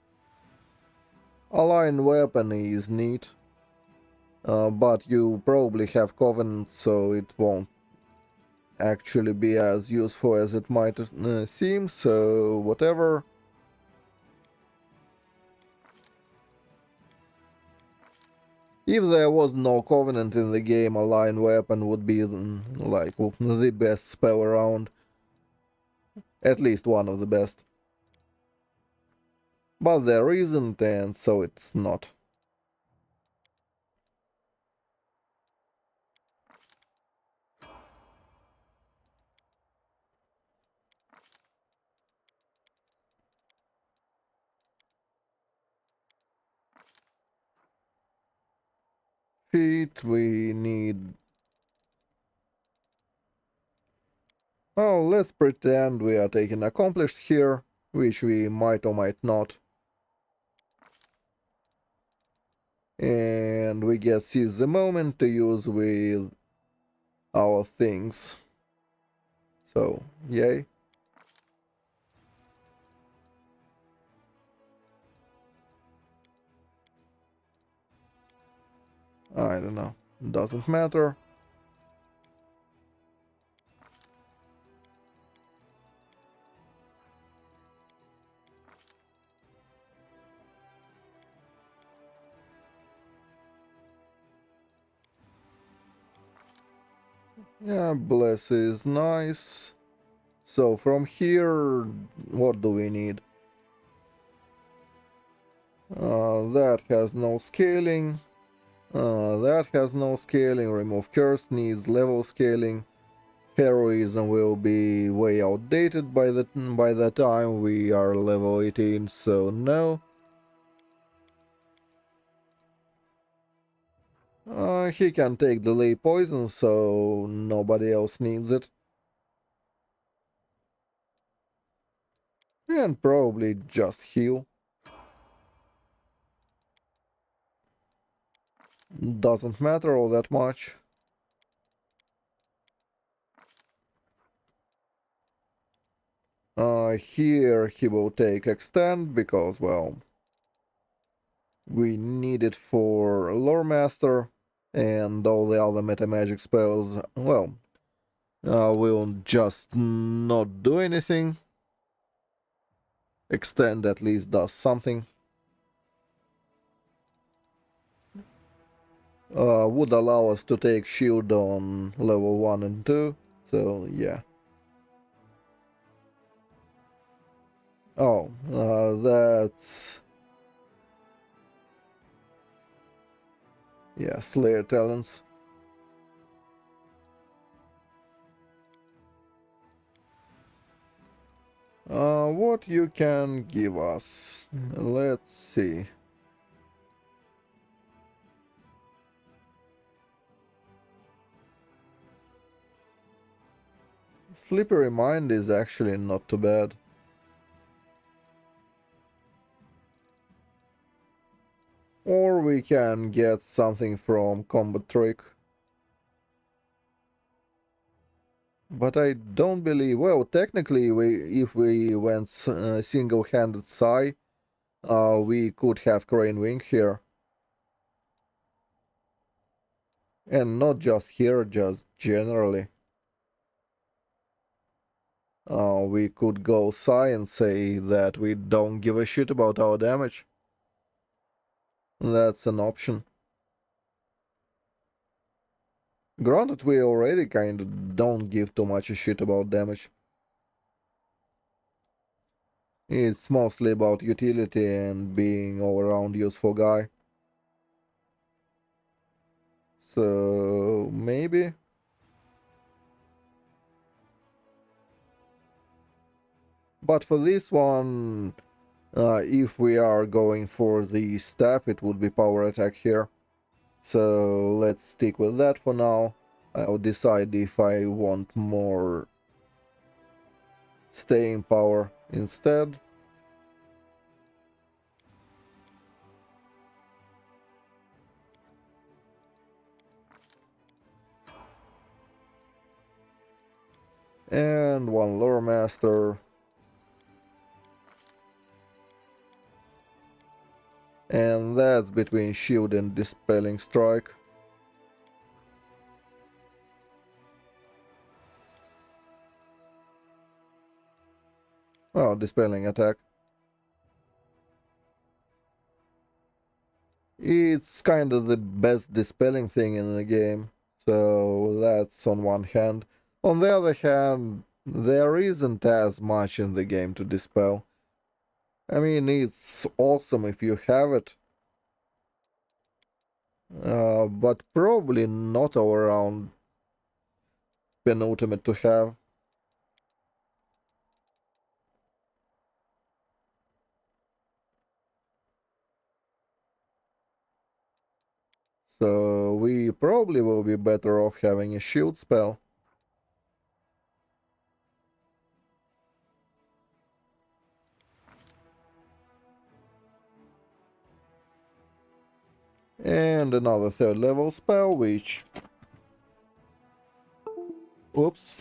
Aligned weapon is neat. But you probably have Covenant, so it won't actually be as useful as it might seem, so whatever. If there was no Covenant in the game, a line weapon would be like the best spell around. At least one of the best. But there isn't, and so it's not. Feet, we need... Oh, let's pretend we are taking accomplished here, which we might or might not. And we get seize the moment to use with our things. So, yay. I don't know. Doesn't matter. Yeah, bless is nice. So from here, what do we need? That has no scaling. That has no scaling. Remove curse needs level scaling. Heroism will be way outdated by the time we are level 18, so no. He can take delay poison, so nobody else needs it. And probably just heal. Doesn't matter all that much. Here he will take extend because, well, we need it for Lore Master, and all the other meta magic spells, well, will just not do anything. Extend at least does something. Would allow us to take shield on level 1 and 2, so yeah. Oh, that's... yeah, Slayer talents. What you can give us? Let's see. Slippery Mind is actually not too bad. Or we can get something from Combat Trick. But I don't believe... well, technically, if we went single-handed Psy, we could have Crane Wing here. And not just here, just generally. We could go Psy and say that we don't give a shit about our damage. That's an option. Granted, we already kinda don't give too much a shit about damage. It's mostly about utility and being all-around useful guy. So, maybe? But for this one, if we are going for the staff, it would be power attack here. So let's stick with that for now. I'll decide if I want more staying power instead. And one lore master. And that's between shield and dispelling strike. Oh, dispelling attack. It's kind of the best dispelling thing in the game, so that's on one hand. On the other hand, there isn't as much in the game to dispel. I mean, it's awesome if you have it, but probably not all around penultimate to have. So we probably will be better off having a shield spell. And another third level spell, which... oops.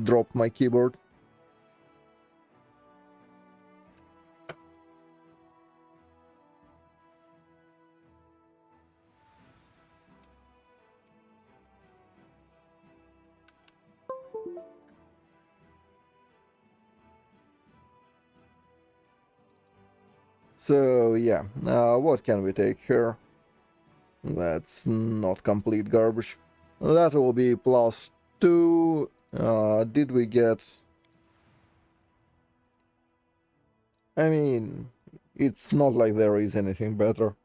Dropped my keyboard. So yeah, what can we take here? That's not complete garbage. That will be +2. Did we get... I mean, It's not like there is anything better.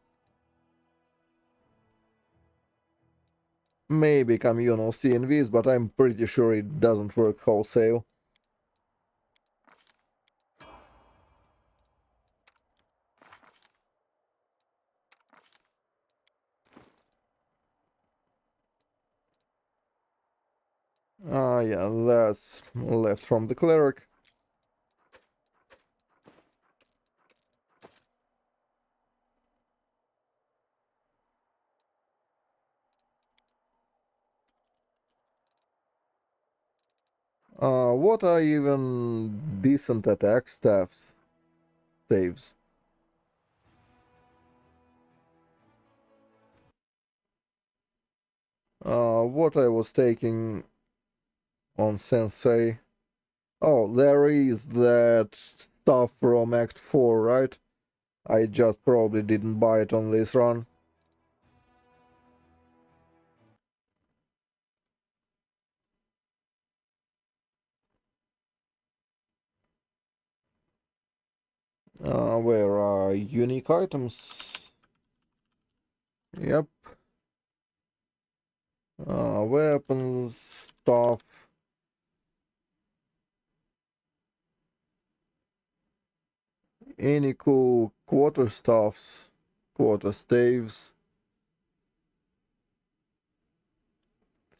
Maybe communal CNVs, but I'm pretty sure it doesn't work wholesale. Ah, yeah, that's left from the cleric. What are even decent attack saves? What I was taking on Sensei. Oh, there is that stuff from Act 4, right? I just probably didn't buy it on this run. Where are unique items? Yep. Weapons, stuff. Any cool quarter staves,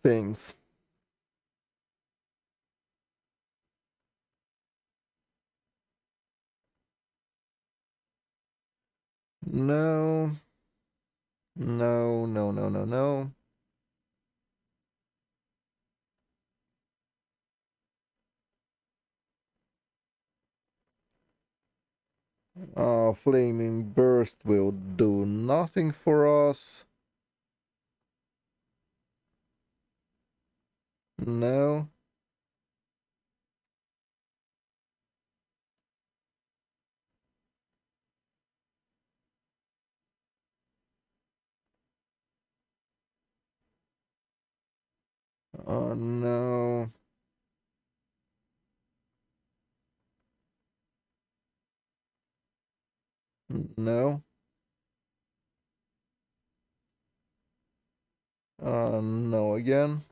things. No, no, no, no, no, no. Flaming burst will do nothing for us. No. No. No. No again.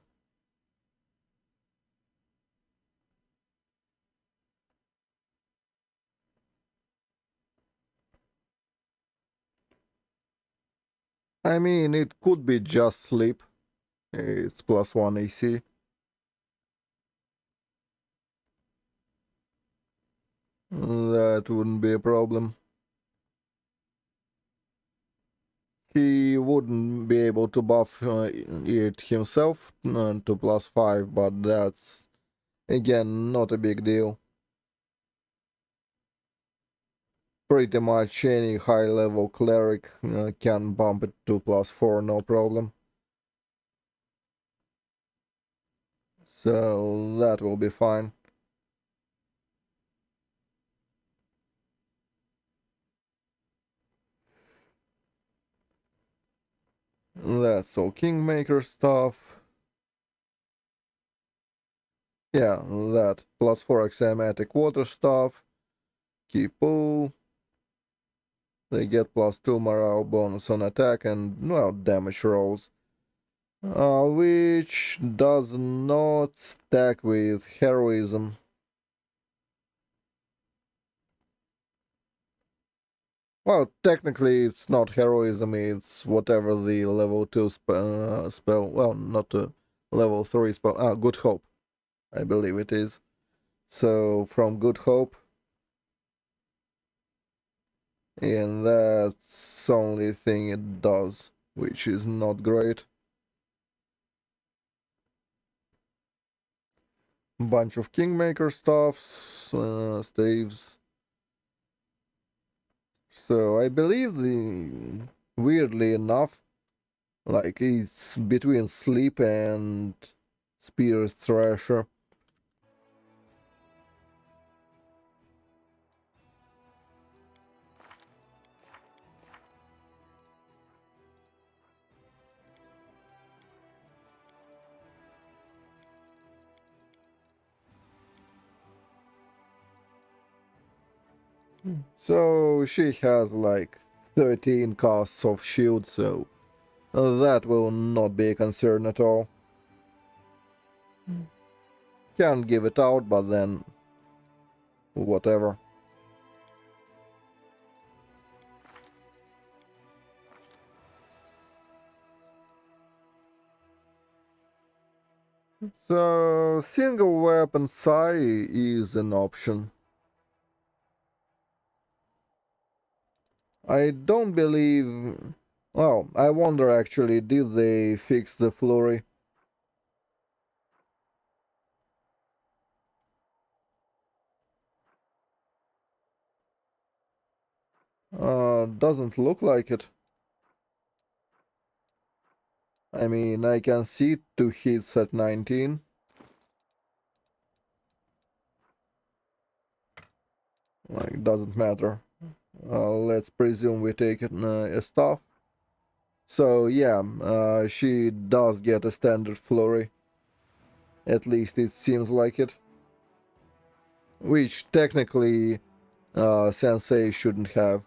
I mean, it could be just sleep. It's +1 AC. That wouldn't be a problem. He wouldn't be able to buff it himself to +5, but that's, again, not a big deal. Pretty much any high level cleric can bump it to +4, no problem. So that will be fine. That's all Kingmaker stuff. Yeah, that +4 axiomatic water stuff. Kipu. They get +2 morale bonus on attack and, well, damage rolls. Which does not stack with heroism. Well, technically it's not heroism, it's whatever the level 2 spell, well, not a level 3 spell, Good Hope, I believe it is. So, from Good Hope, and that's the only thing it does, which is not great. Bunch of Kingmaker stuffs, staves. So I believe weirdly enough, like it's between sleep and spear thrasher. So she has like 13 casts of shield, so that will not be a concern at all. Can give it out, but then whatever. So single weapon Sai is an option. I don't believe... Well, I wonder actually, did they fix the flurry? Doesn't look like it. I mean, I can see 2 hits at 19. Like, doesn't matter. Let's presume we take it a staff. So yeah, she does get a standard flurry. At least it seems like it. Which technically Sensei shouldn't have.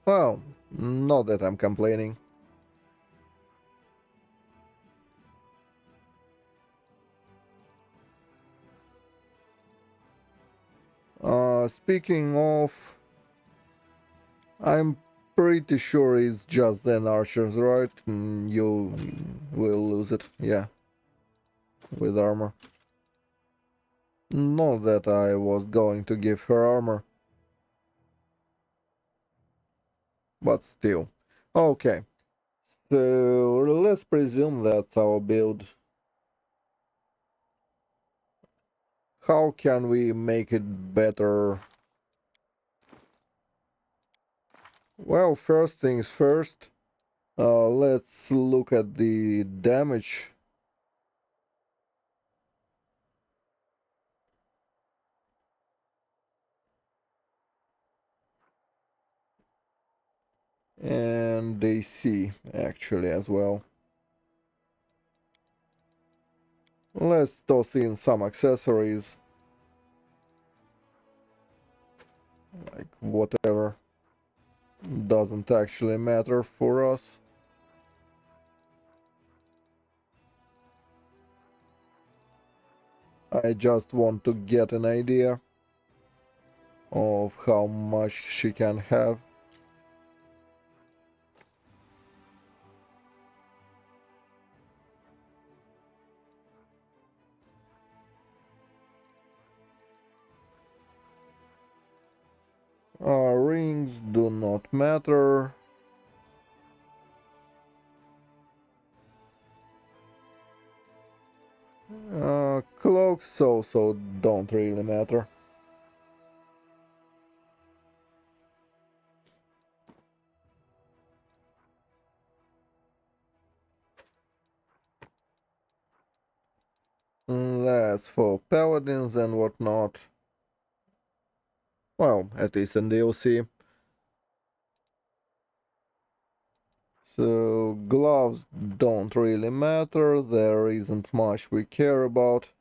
Well, not that I'm complaining. Speaking of, I'm pretty sure it's just then archers, right? You will lose it, yeah, with armor. Not that I was going to give her armor, but still. Okay, so let's presume that's our build. How can we make it better? Well, first things first, let's look at the damage. And AC, actually, as well. Let's toss in some accessories. Like, whatever. Doesn't actually matter for us. I just want to get an idea of how much she can have. Rings do not matter. Cloaks also don't really matter. That's for paladins and whatnot. Well, at least in DLC. So gloves don't really matter, there isn't much we care about.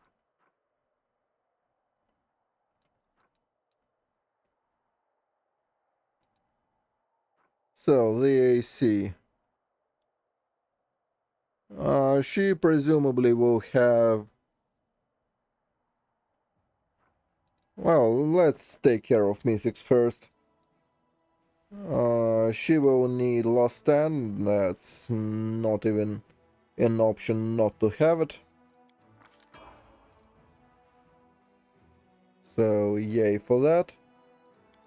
So the AC. She presumably will have... Well, let's take care of Mythics first. She will need Last Stand, that's not even an option not to have it. So yay for that.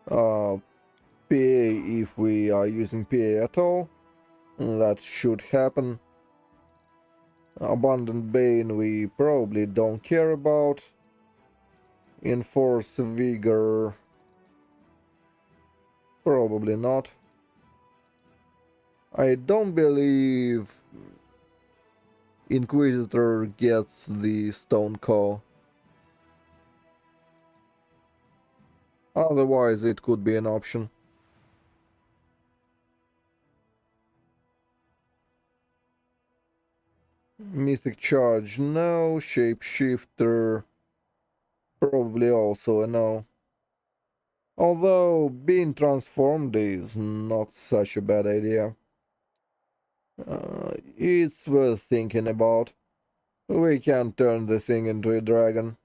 PA if we are using PA at all, that should happen. Abundant Bane we probably don't care about. Enforce Vigor, probably not. I don't believe Inquisitor gets the Stone Call. Otherwise, it could be an option. Mystic Charge, no. Shapeshifter, probably also a no. Although being transformed is not such a bad idea. It's worth thinking about. We can turn the thing into a dragon.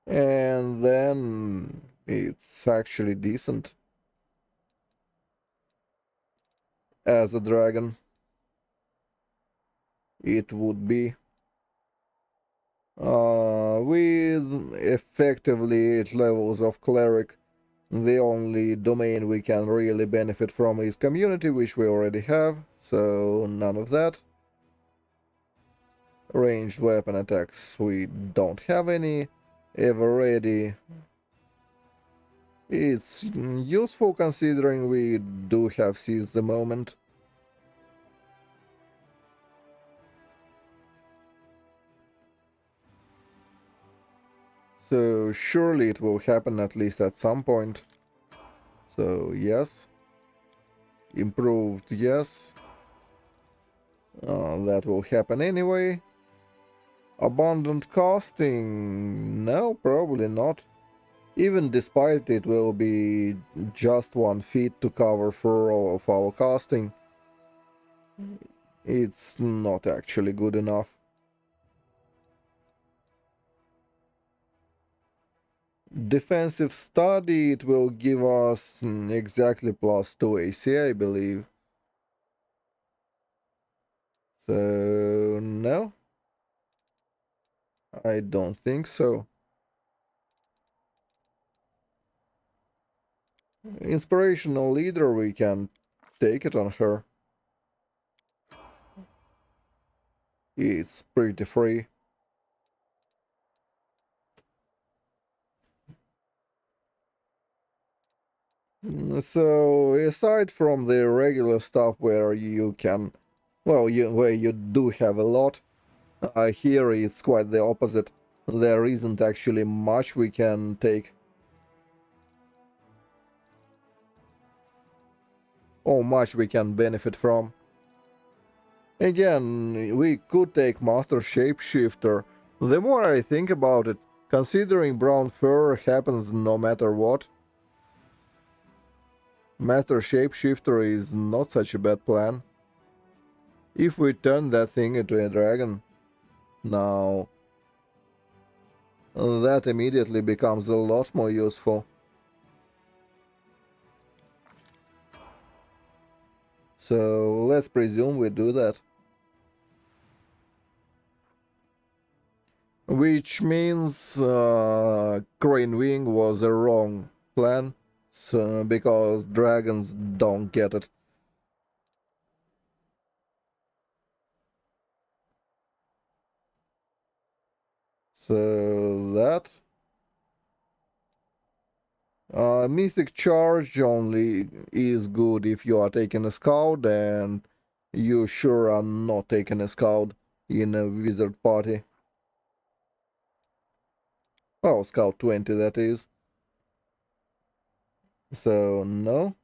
And then it's actually decent as a dragon. It would be. With effectively 8 levels of cleric, the only domain we can really benefit from is community, which we already have, so none of that. Ranged weapon attacks, we don't have any. Ever ready. It's useful considering we do have seized the moment. So surely it will happen at least at some point. So yes. Improved, yes. That will happen anyway. Abundant casting? No, probably not. Even despite it will be just 1 feat to cover for all of our casting. It's not actually good enough. Defensive study, it will give us exactly +2 AC, I believe. So, no, I don't think so. Inspirational leader, we can take it on her. It's pretty free. So, aside from the regular stuff where you can, well, where you do have a lot, here it's quite the opposite. There isn't actually much we can take. Or much we can benefit from. Again, we could take Master Shapeshifter. The more I think about it, considering brown fur happens no matter what, Master Shapeshifter is not such a bad plan. If we turn that thing into a dragon, now that immediately becomes a lot more useful. So let's presume we do that. Which means Crane Wing was a wrong plan, so, because dragons don't get it. So that Mythic Charge only is good if you are taking a scout, and you sure are not taking a scout in a wizard party. Oh, Scout 20 that is. So no.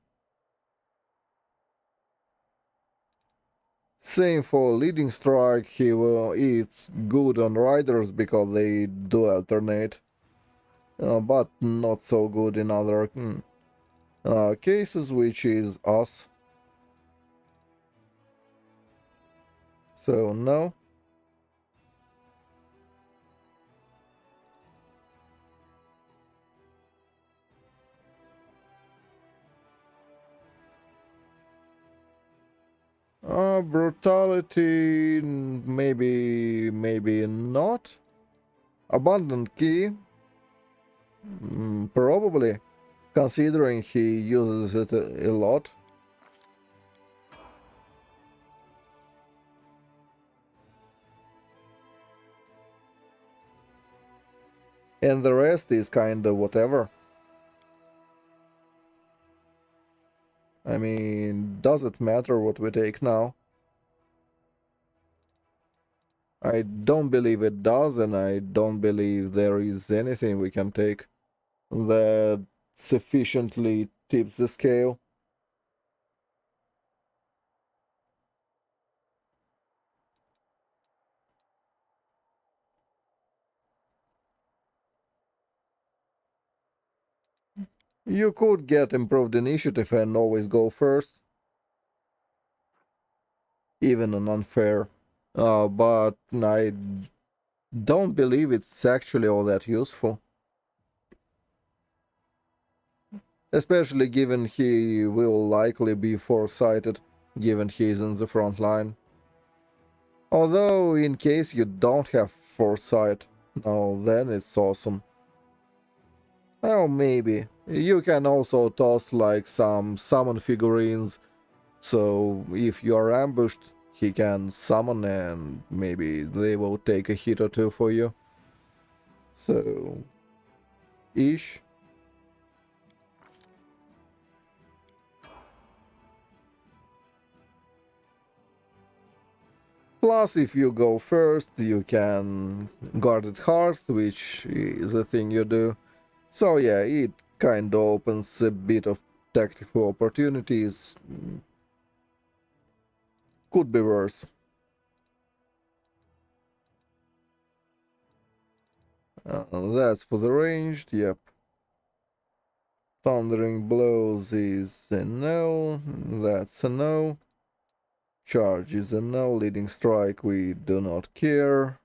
Same for leading strike, it's good on riders because they do alternate, but not so good in other cases, which is us. So no. Brutality, maybe not. Abundant key, probably, considering he uses it a lot. And the rest is kinda whatever. I mean, does it matter what we take now? I don't believe it does, and I don't believe there is anything we can take that sufficiently tips the scale. You could get improved initiative and always go first, even on unfair. But I don't believe it's actually all that useful. Especially given he will likely be foresighted, given he's in the front line. Although, in case you don't have foresight, no, then it's awesome. Oh, maybe. You can also toss like some summon figurines, so if you are ambushed, he can summon and maybe they will take a hit or two for you. So, ish. Plus, if you go first, you can guarded hearth, which is a thing you do. So yeah, it kind of opens a bit of tactical opportunities. Could be worse. That's for the ranged, yep. Thundering blows is a no, that's a no. Charge is a no, leading strike we do not care.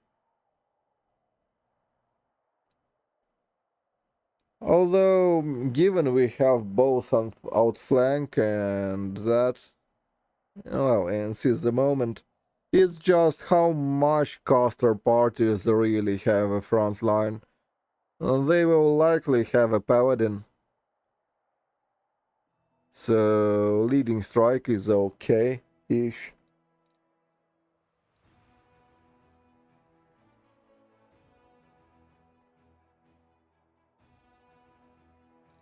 Although, given we have both on outflank and that, well, and seize the moment, it's just how much caster parties really have a front line. They will likely have a paladin. So leading strike is okay-ish.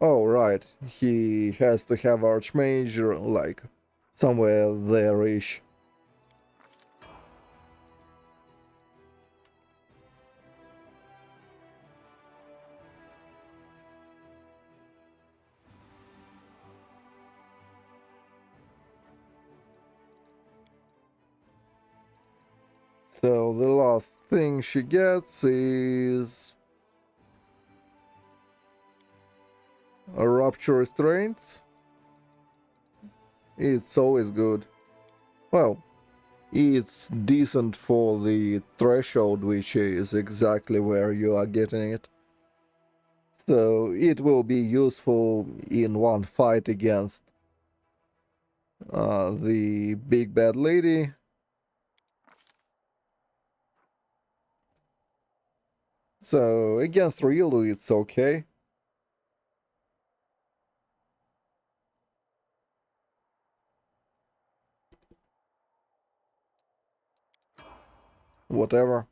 Oh right, he has to have archmage like somewhere there-ish. So the last thing she gets is a rupture restraints. It's always good. Well, it's decent for the threshold, which is exactly where you are getting it. So it will be useful in one fight against the big bad lady. So against Ryulu it's okay. Whatever.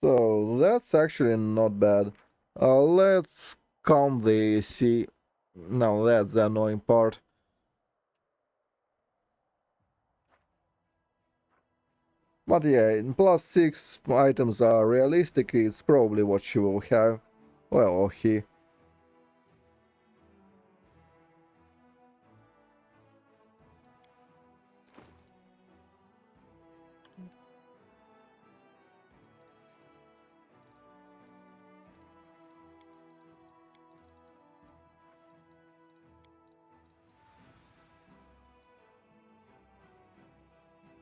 So that's actually not bad. Let's count the C. No, that's the annoying part. But yeah, in +6 items are realistic, it's probably what she will have. Well, or he.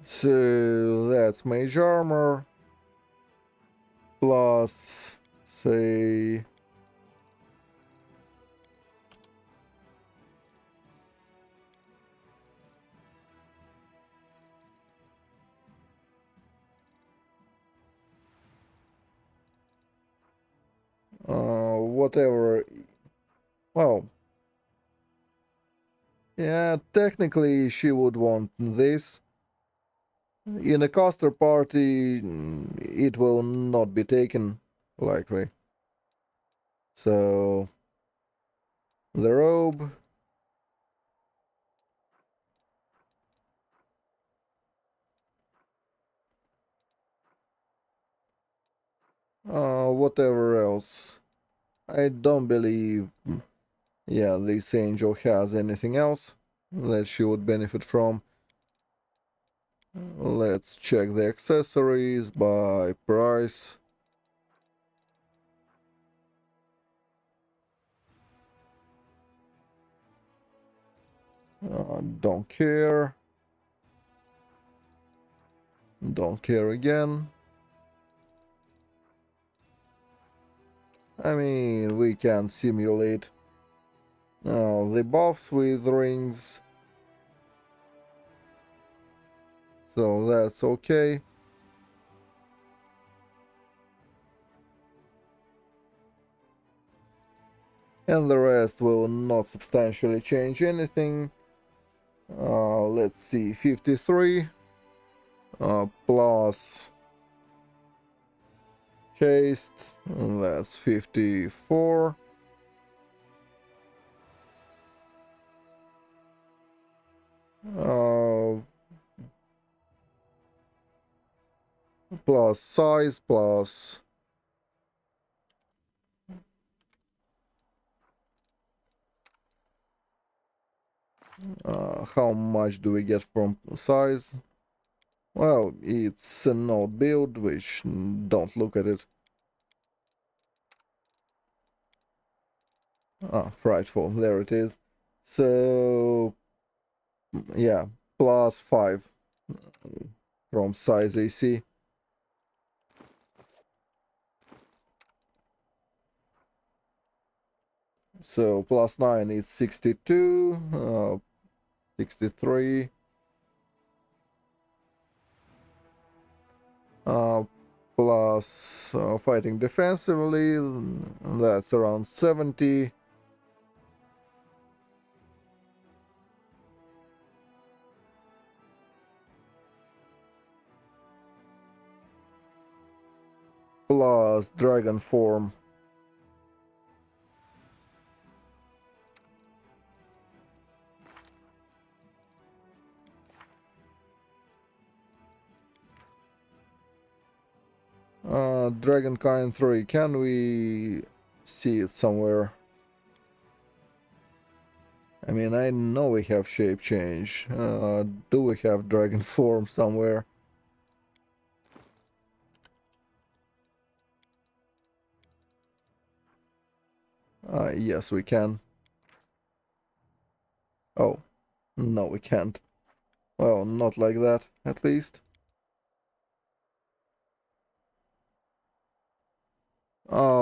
So that's mage armor. Plus, say... whatever. Well, yeah, technically she would want this. In a caster party, it will not be taken, likely. So, the robe. Whatever else. I don't believe, yeah, this angel has anything else that she would benefit from. Let's check the accessories by price. Don't care. Don't care again. I mean, we can simulate the buffs with rings, so that's okay. And the rest will not substantially change anything. Let's see, 53 plus haste, that's 54. Uh, Plus size plus how much do we get from size? Well, it's a node build, which don't look at it. Frightful, there it is. So, yeah, plus 5 from size AC. So, plus 9 is 62, 63. Plus fighting defensively, that's around 70. Plus dragon form. Dragonkind 3, can we see it somewhere? I mean, I know we have shape change. Do we have dragon form somewhere? Yes, we can. Oh, no, we can't. Well, not like that, at least.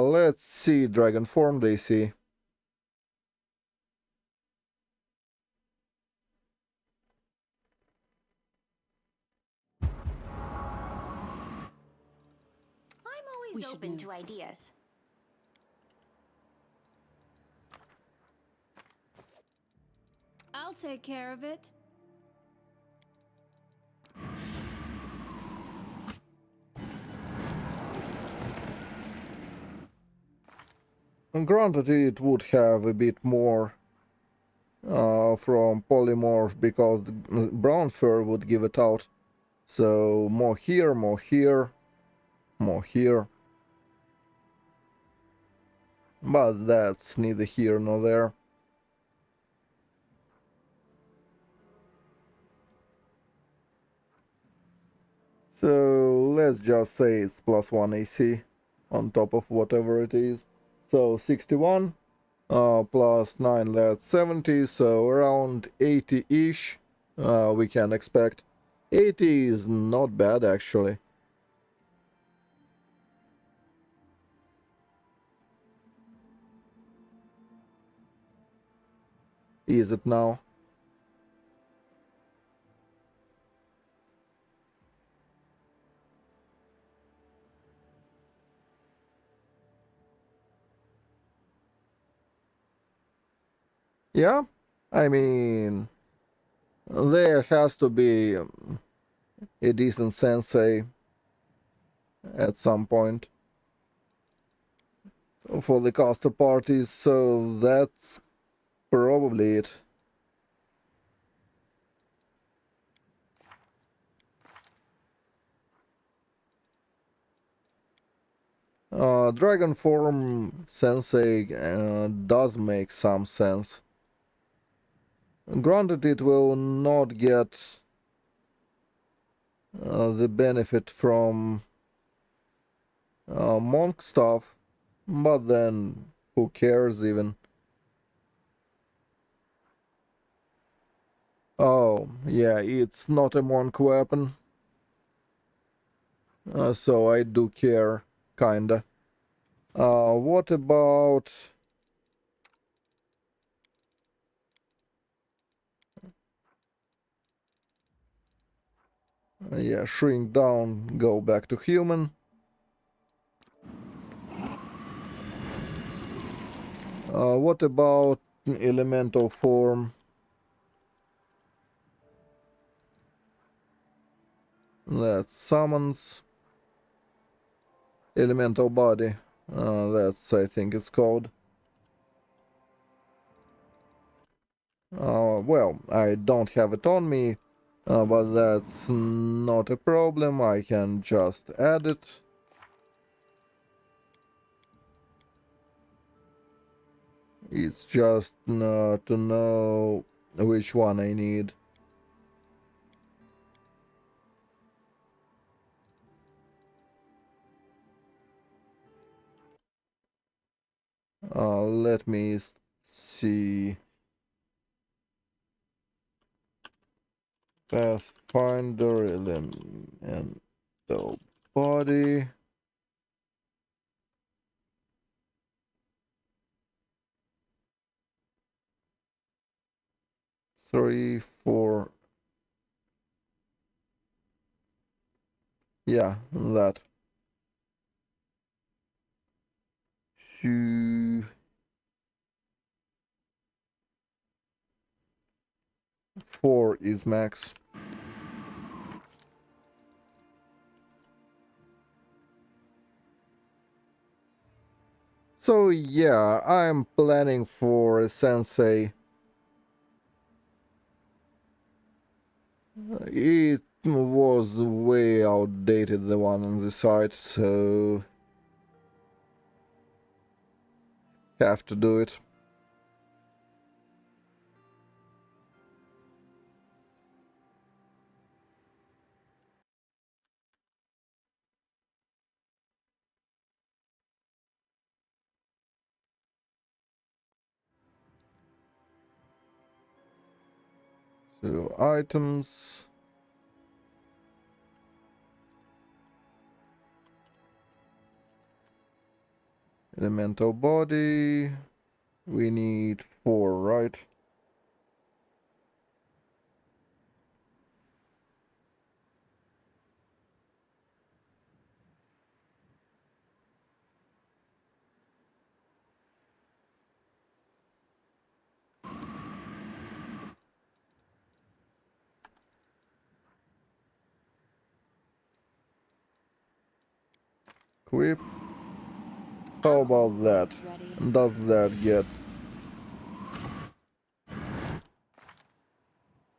Let's see dragon form DC. I'm always open to ideas. I'll take care of it. And granted, it would have a bit more from polymorph because brown fur would give it out. So more here, more here, more here. But that's neither here nor there. So let's just say it's plus 1 AC on top of whatever it is. So 61 plus 9, that's 70, so around 80-ish we can expect. 80 is not bad actually. Is it now? Yeah, I mean, there has to be a decent sensei at some point for the caster parties, so that's probably it. Dragon form Sensei does make some sense. Granted, it will not get the benefit from monk stuff, but then who cares even? Oh, yeah, it's not a monk weapon, so I do care, kinda. What about... yeah, shrink down, go back to human. What about elemental form? That summons elemental body. That's, I think it's called. Well, I don't have it on me, but that's not a problem. I can just add it. It's just to know which one I need. Let me see. Pathfinder elemental body. 3, 4. Yeah, that. 2, 4 is max. So yeah, I'm planning for a Sensei. It was way outdated, the one on the site, so have to do it. So items. Elemental body. We need 4, right? Equip. How about that? Does that get...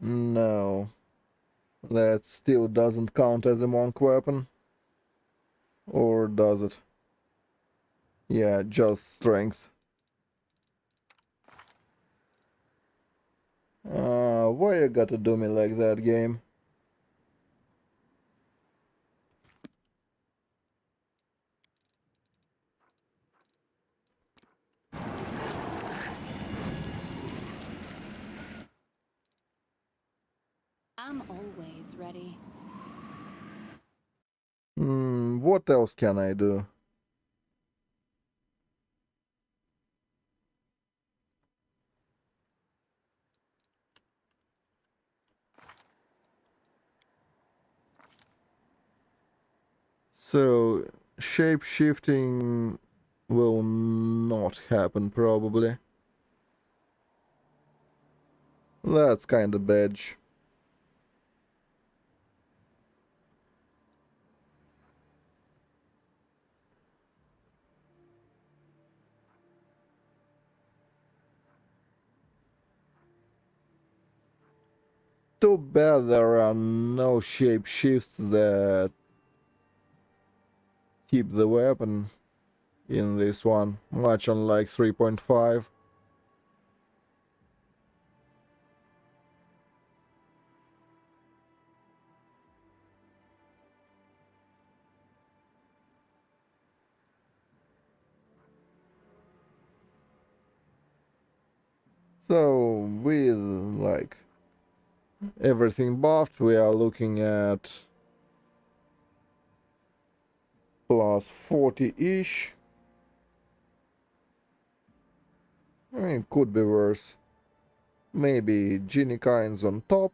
No. That still doesn't count as a monk weapon. Or does it? Yeah, just strength. Why you gotta do me like that, game? I'm always ready. What else can I do? So, shape-shifting will not happen, probably. That's kinda badge. Too bad there are no shape-shifts that keep the weapon. in this one, much unlike 3.5. So with like everything buffed, we are looking at plus 40-ish. I mean, could be worse. Maybe Genie Kinds on top.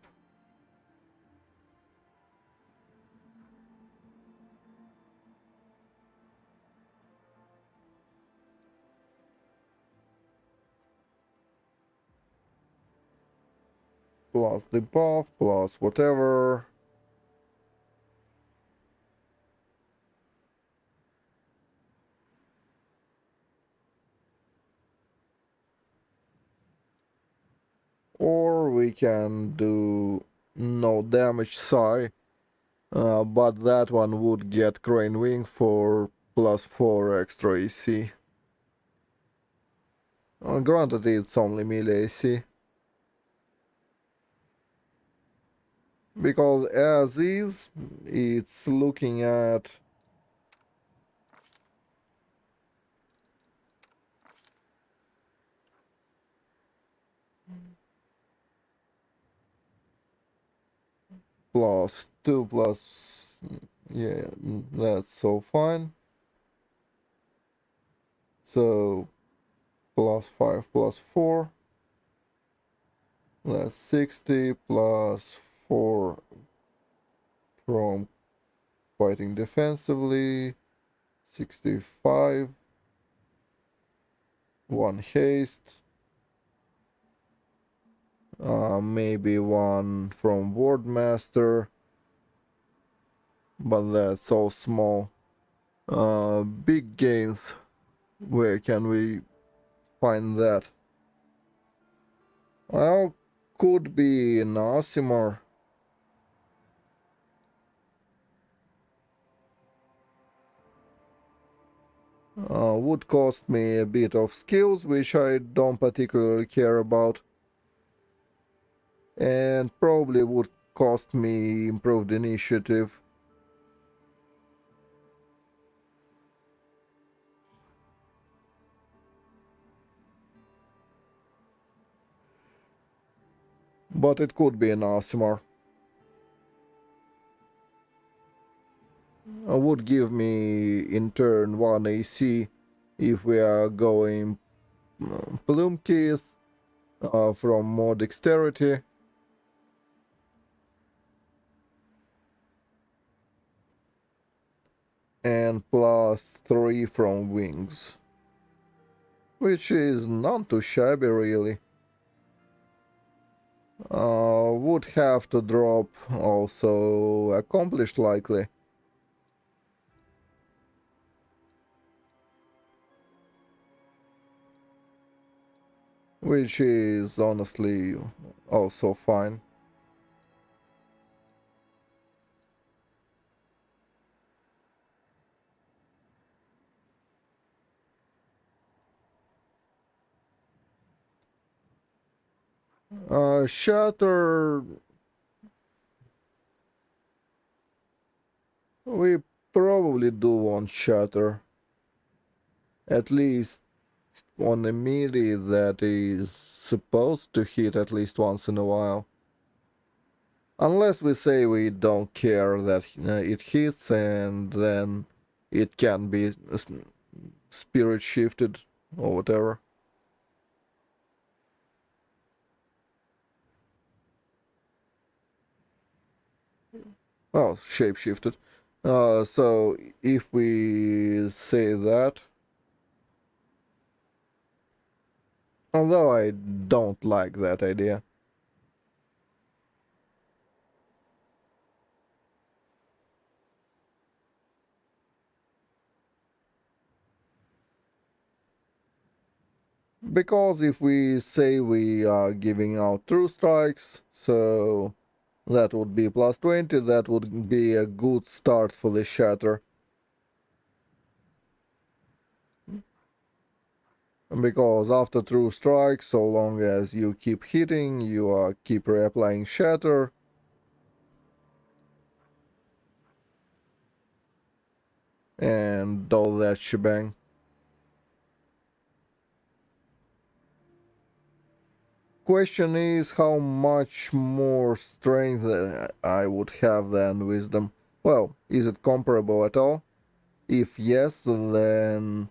Plus the buff, plus whatever. Or we can do no damage Psy, but that one would get Crane Wing for plus 4 extra AC. Granted, it's only melee AC. Because as is, it's looking at plus 2 plus... yeah, that's so fine. So plus 5 plus 4. That's 60 plus 4 from fighting defensively. 65. 1 haste. Maybe 1 from Wardmaster. But that's so small. Big gains. Where can we find that? Well, could be in Asimar. Would cost me a bit of skills, which I don't particularly care about. And probably would cost me improved initiative. But it could be an Asimar. Would give me in turn 1 AC if we are going Plumekeith from more dexterity. And plus 3 from wings. Which is not too shabby really. Would have to drop also accomplished likely. Which is honestly also fine. Shatter... we probably do want Shatter. At least on a melee that is supposed to hit at least once in a while. Unless we say we don't care that it hits and then it can be spirit shifted or whatever. Well, shape shifted. So if we say that, although I don't like that idea. Because if we say we are giving out true strikes, so that would be plus 20, that would be a good start for the shatter. Because after true strike, so long as you keep hitting, you keep reapplying shatter. And all that shebang. Question is how much more strength I would have than wisdom. Well, is it comparable at all? If yes, then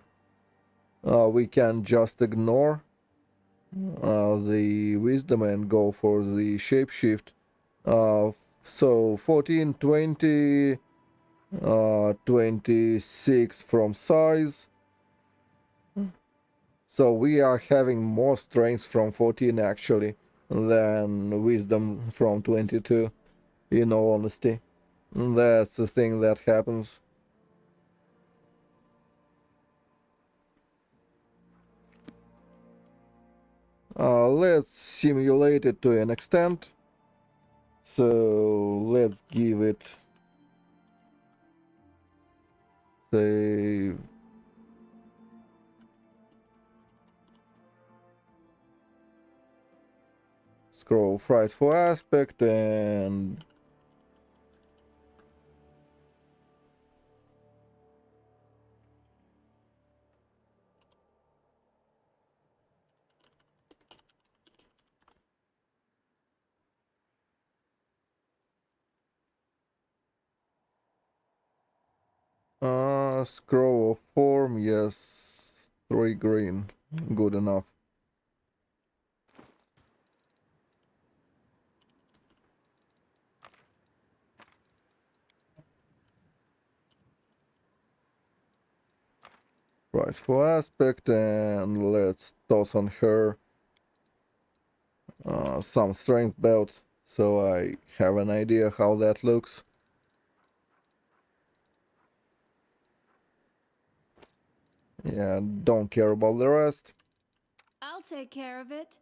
we can just ignore the wisdom and go for the shapeshift. So 14, 20, 26 from size. So we are having more strength from 14 actually than wisdom from 22, in all honesty. That's the thing that happens. Let's simulate it to an extent. So let's give it, say, scroll frightful aspect and scroll of form, yes, 3 green, good enough. Frightful aspect, and let's toss on her some strength belt so I have an idea how that looks. Yeah, don't care about the rest. I'll take care of it.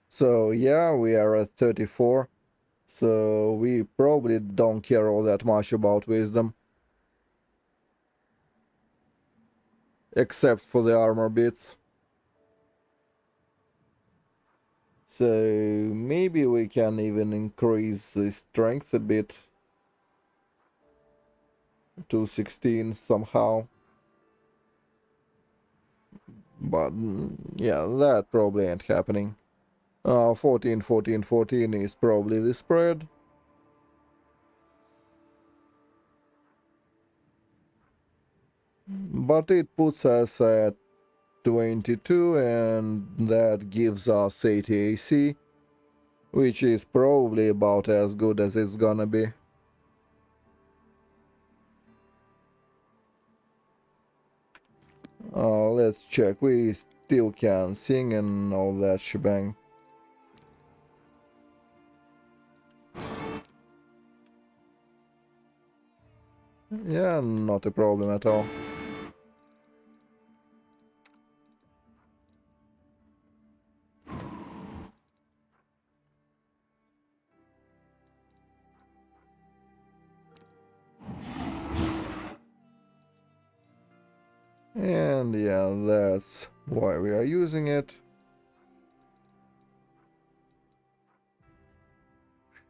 So yeah, we are at 34. So we probably don't care all that much about wisdom. Except for the armor bits. So maybe we can even increase the strength a bit to 16 somehow. But yeah, that probably ain't happening. 14, 14, 14 is probably the spread. But it puts us at 22 and that gives us 80 AC, which is probably about as good as it's gonna be. Let's check, we still can sing and all that shebang. Yeah, not a problem at all. And yeah, that's why we are using it.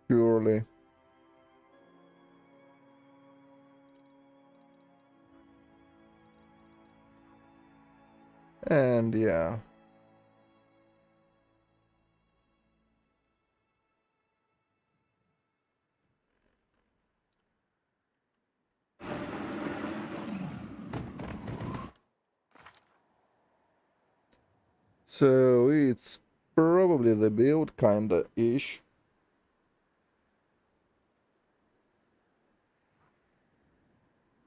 Surely. And yeah. So it's probably the build kinda ish.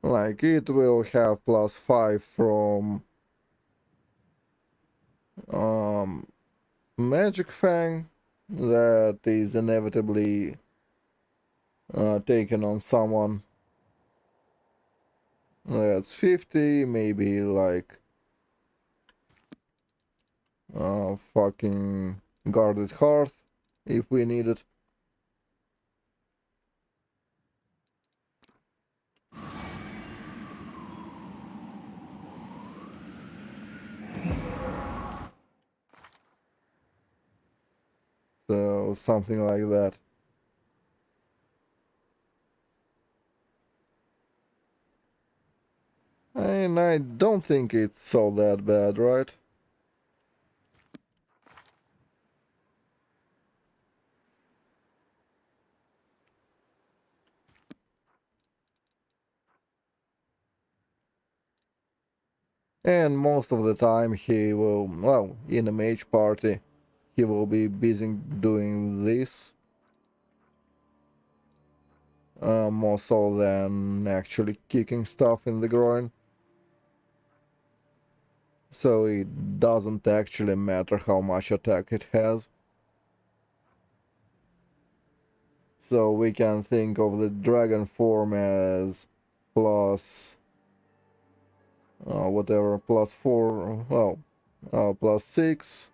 Like it will have +5 from um, Magic Fang that is inevitably taken on someone. That's 50, maybe like fucking Guarded Hearth if we need it. So something like that. And I don't think it's so that bad, right? And most of the time he will, well, in a mage party, he will be busy doing this. More so than actually kicking stuff in the groin. So it doesn't actually matter how much attack it has. So we can think of the dragon form as plus whatever, plus 4, well, plus 6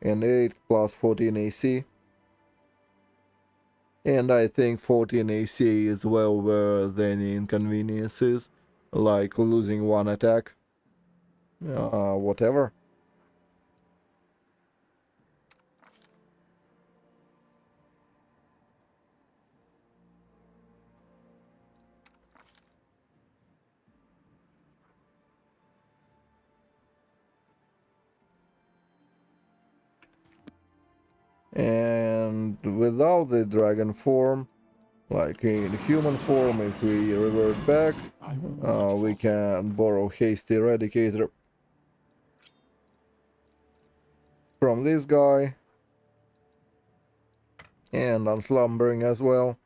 and 8 plus 14 AC. And I think 14 AC is well worth any inconveniences, like losing one attack, whatever. And without the dragon form, like in human form, if we revert back, we can borrow Hasty Eradicator from this guy, and Unslumbering as well.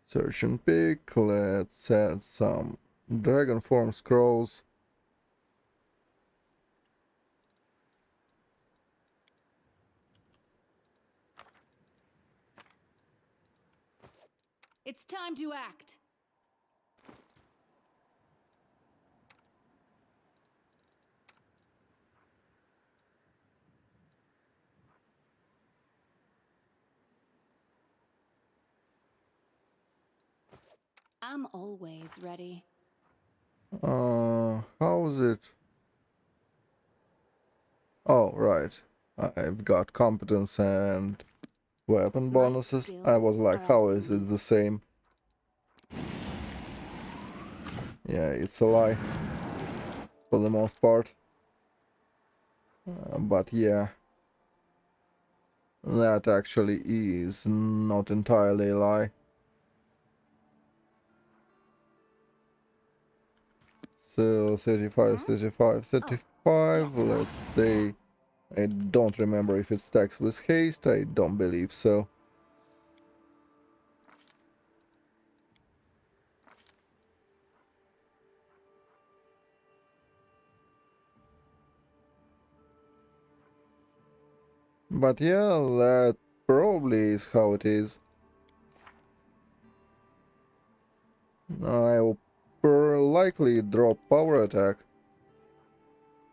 Search and pick, let's add some dragon form scrolls. It's time to act. I'm always ready. How's it? Oh, right. I've got competence and weapon My bonuses. I was skills like, are how is it obsolete. the same? Yeah, it's a lie. For the most part. But yeah. That actually is not entirely a lie. So 35, 35, 35, Yes, right. let's say, I don't remember if it stacks with haste, I don't believe so. But yeah, that probably is how it is. I will likely drop power attack.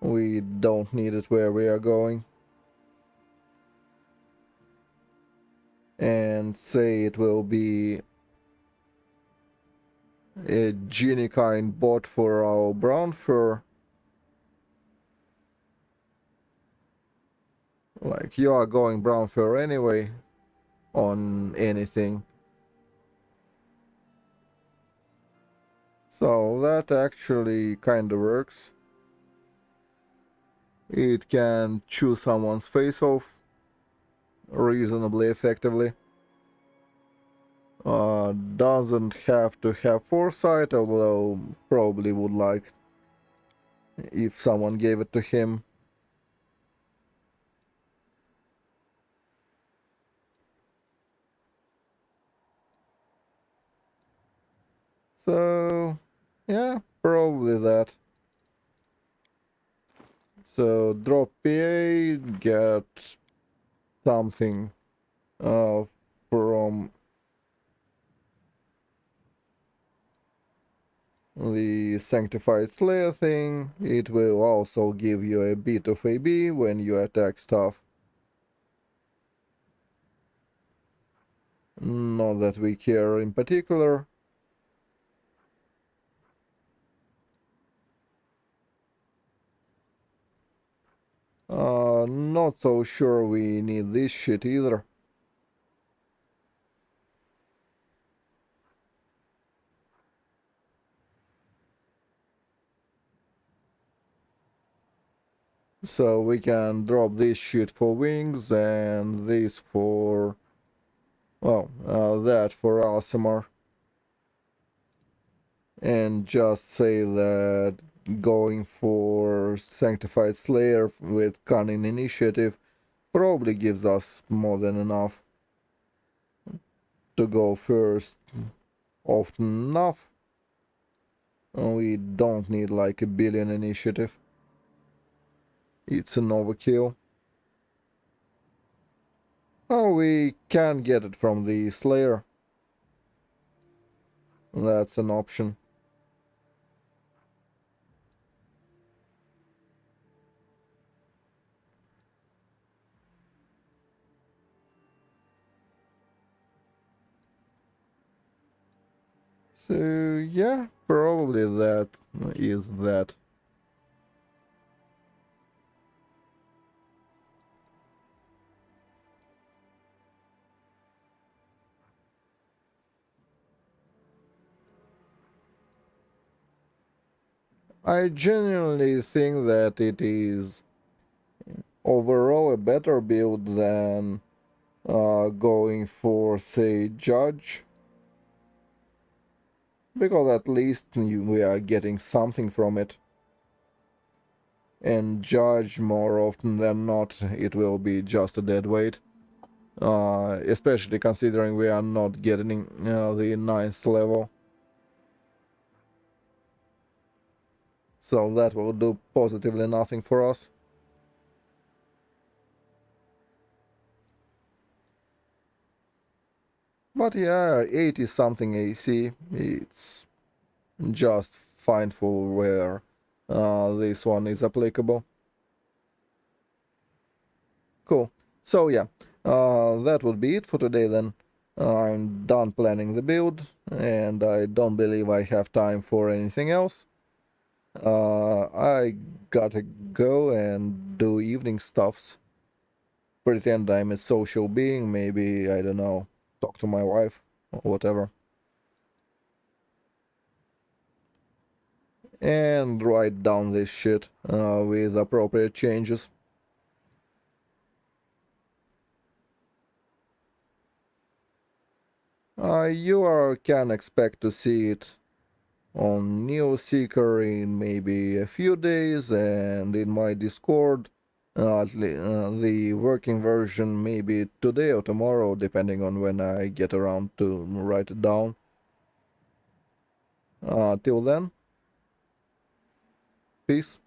We don't need it where we are going. And say it will be a genie kind bot for our brown fur. Like, you are going brown fur anyway on anything. So that actually kinda works. It can chew someone's face off reasonably effectively. Doesn't have to have foresight, although probably would like if someone gave it to him. So, yeah, probably that. So drop PA, get something uh, from the Sanctified Slayer thing. It will also give you a bit of AB when you attack stuff. Not that we care in particular. Not so sure we need this shit either. So we can drop this shit for wings and this for... well, that for ASMR. And just say that going for Sanctified Slayer with Cunning Initiative probably gives us more than enough to go first often enough. We don't need like a billion initiative. It's an overkill. Oh, we can get it from the Slayer. That's an option. So yeah, probably that is that. I genuinely think that it is overall a better build than going for, say, Judge. Because at least we are getting something from it. And Judge, more often than not, it will be just a dead weight. Especially considering we are not getting the 9th level. So that will do positively nothing for us. But yeah, 80 something AC, it's just fine for where this one is applicable. Cool. So yeah, that would be it for today then. I'm done planning the build, and I don't believe I have time for anything else. I gotta go and do evening stuffs. Pretend I'm a social being, maybe, I don't know, talk to my wife, or whatever. And write down this shit with appropriate changes. Can expect to see it on Neoseeker in maybe a few days, and in my Discord, the working version maybe today or tomorrow, depending on when I get around to write it down. Till then, peace.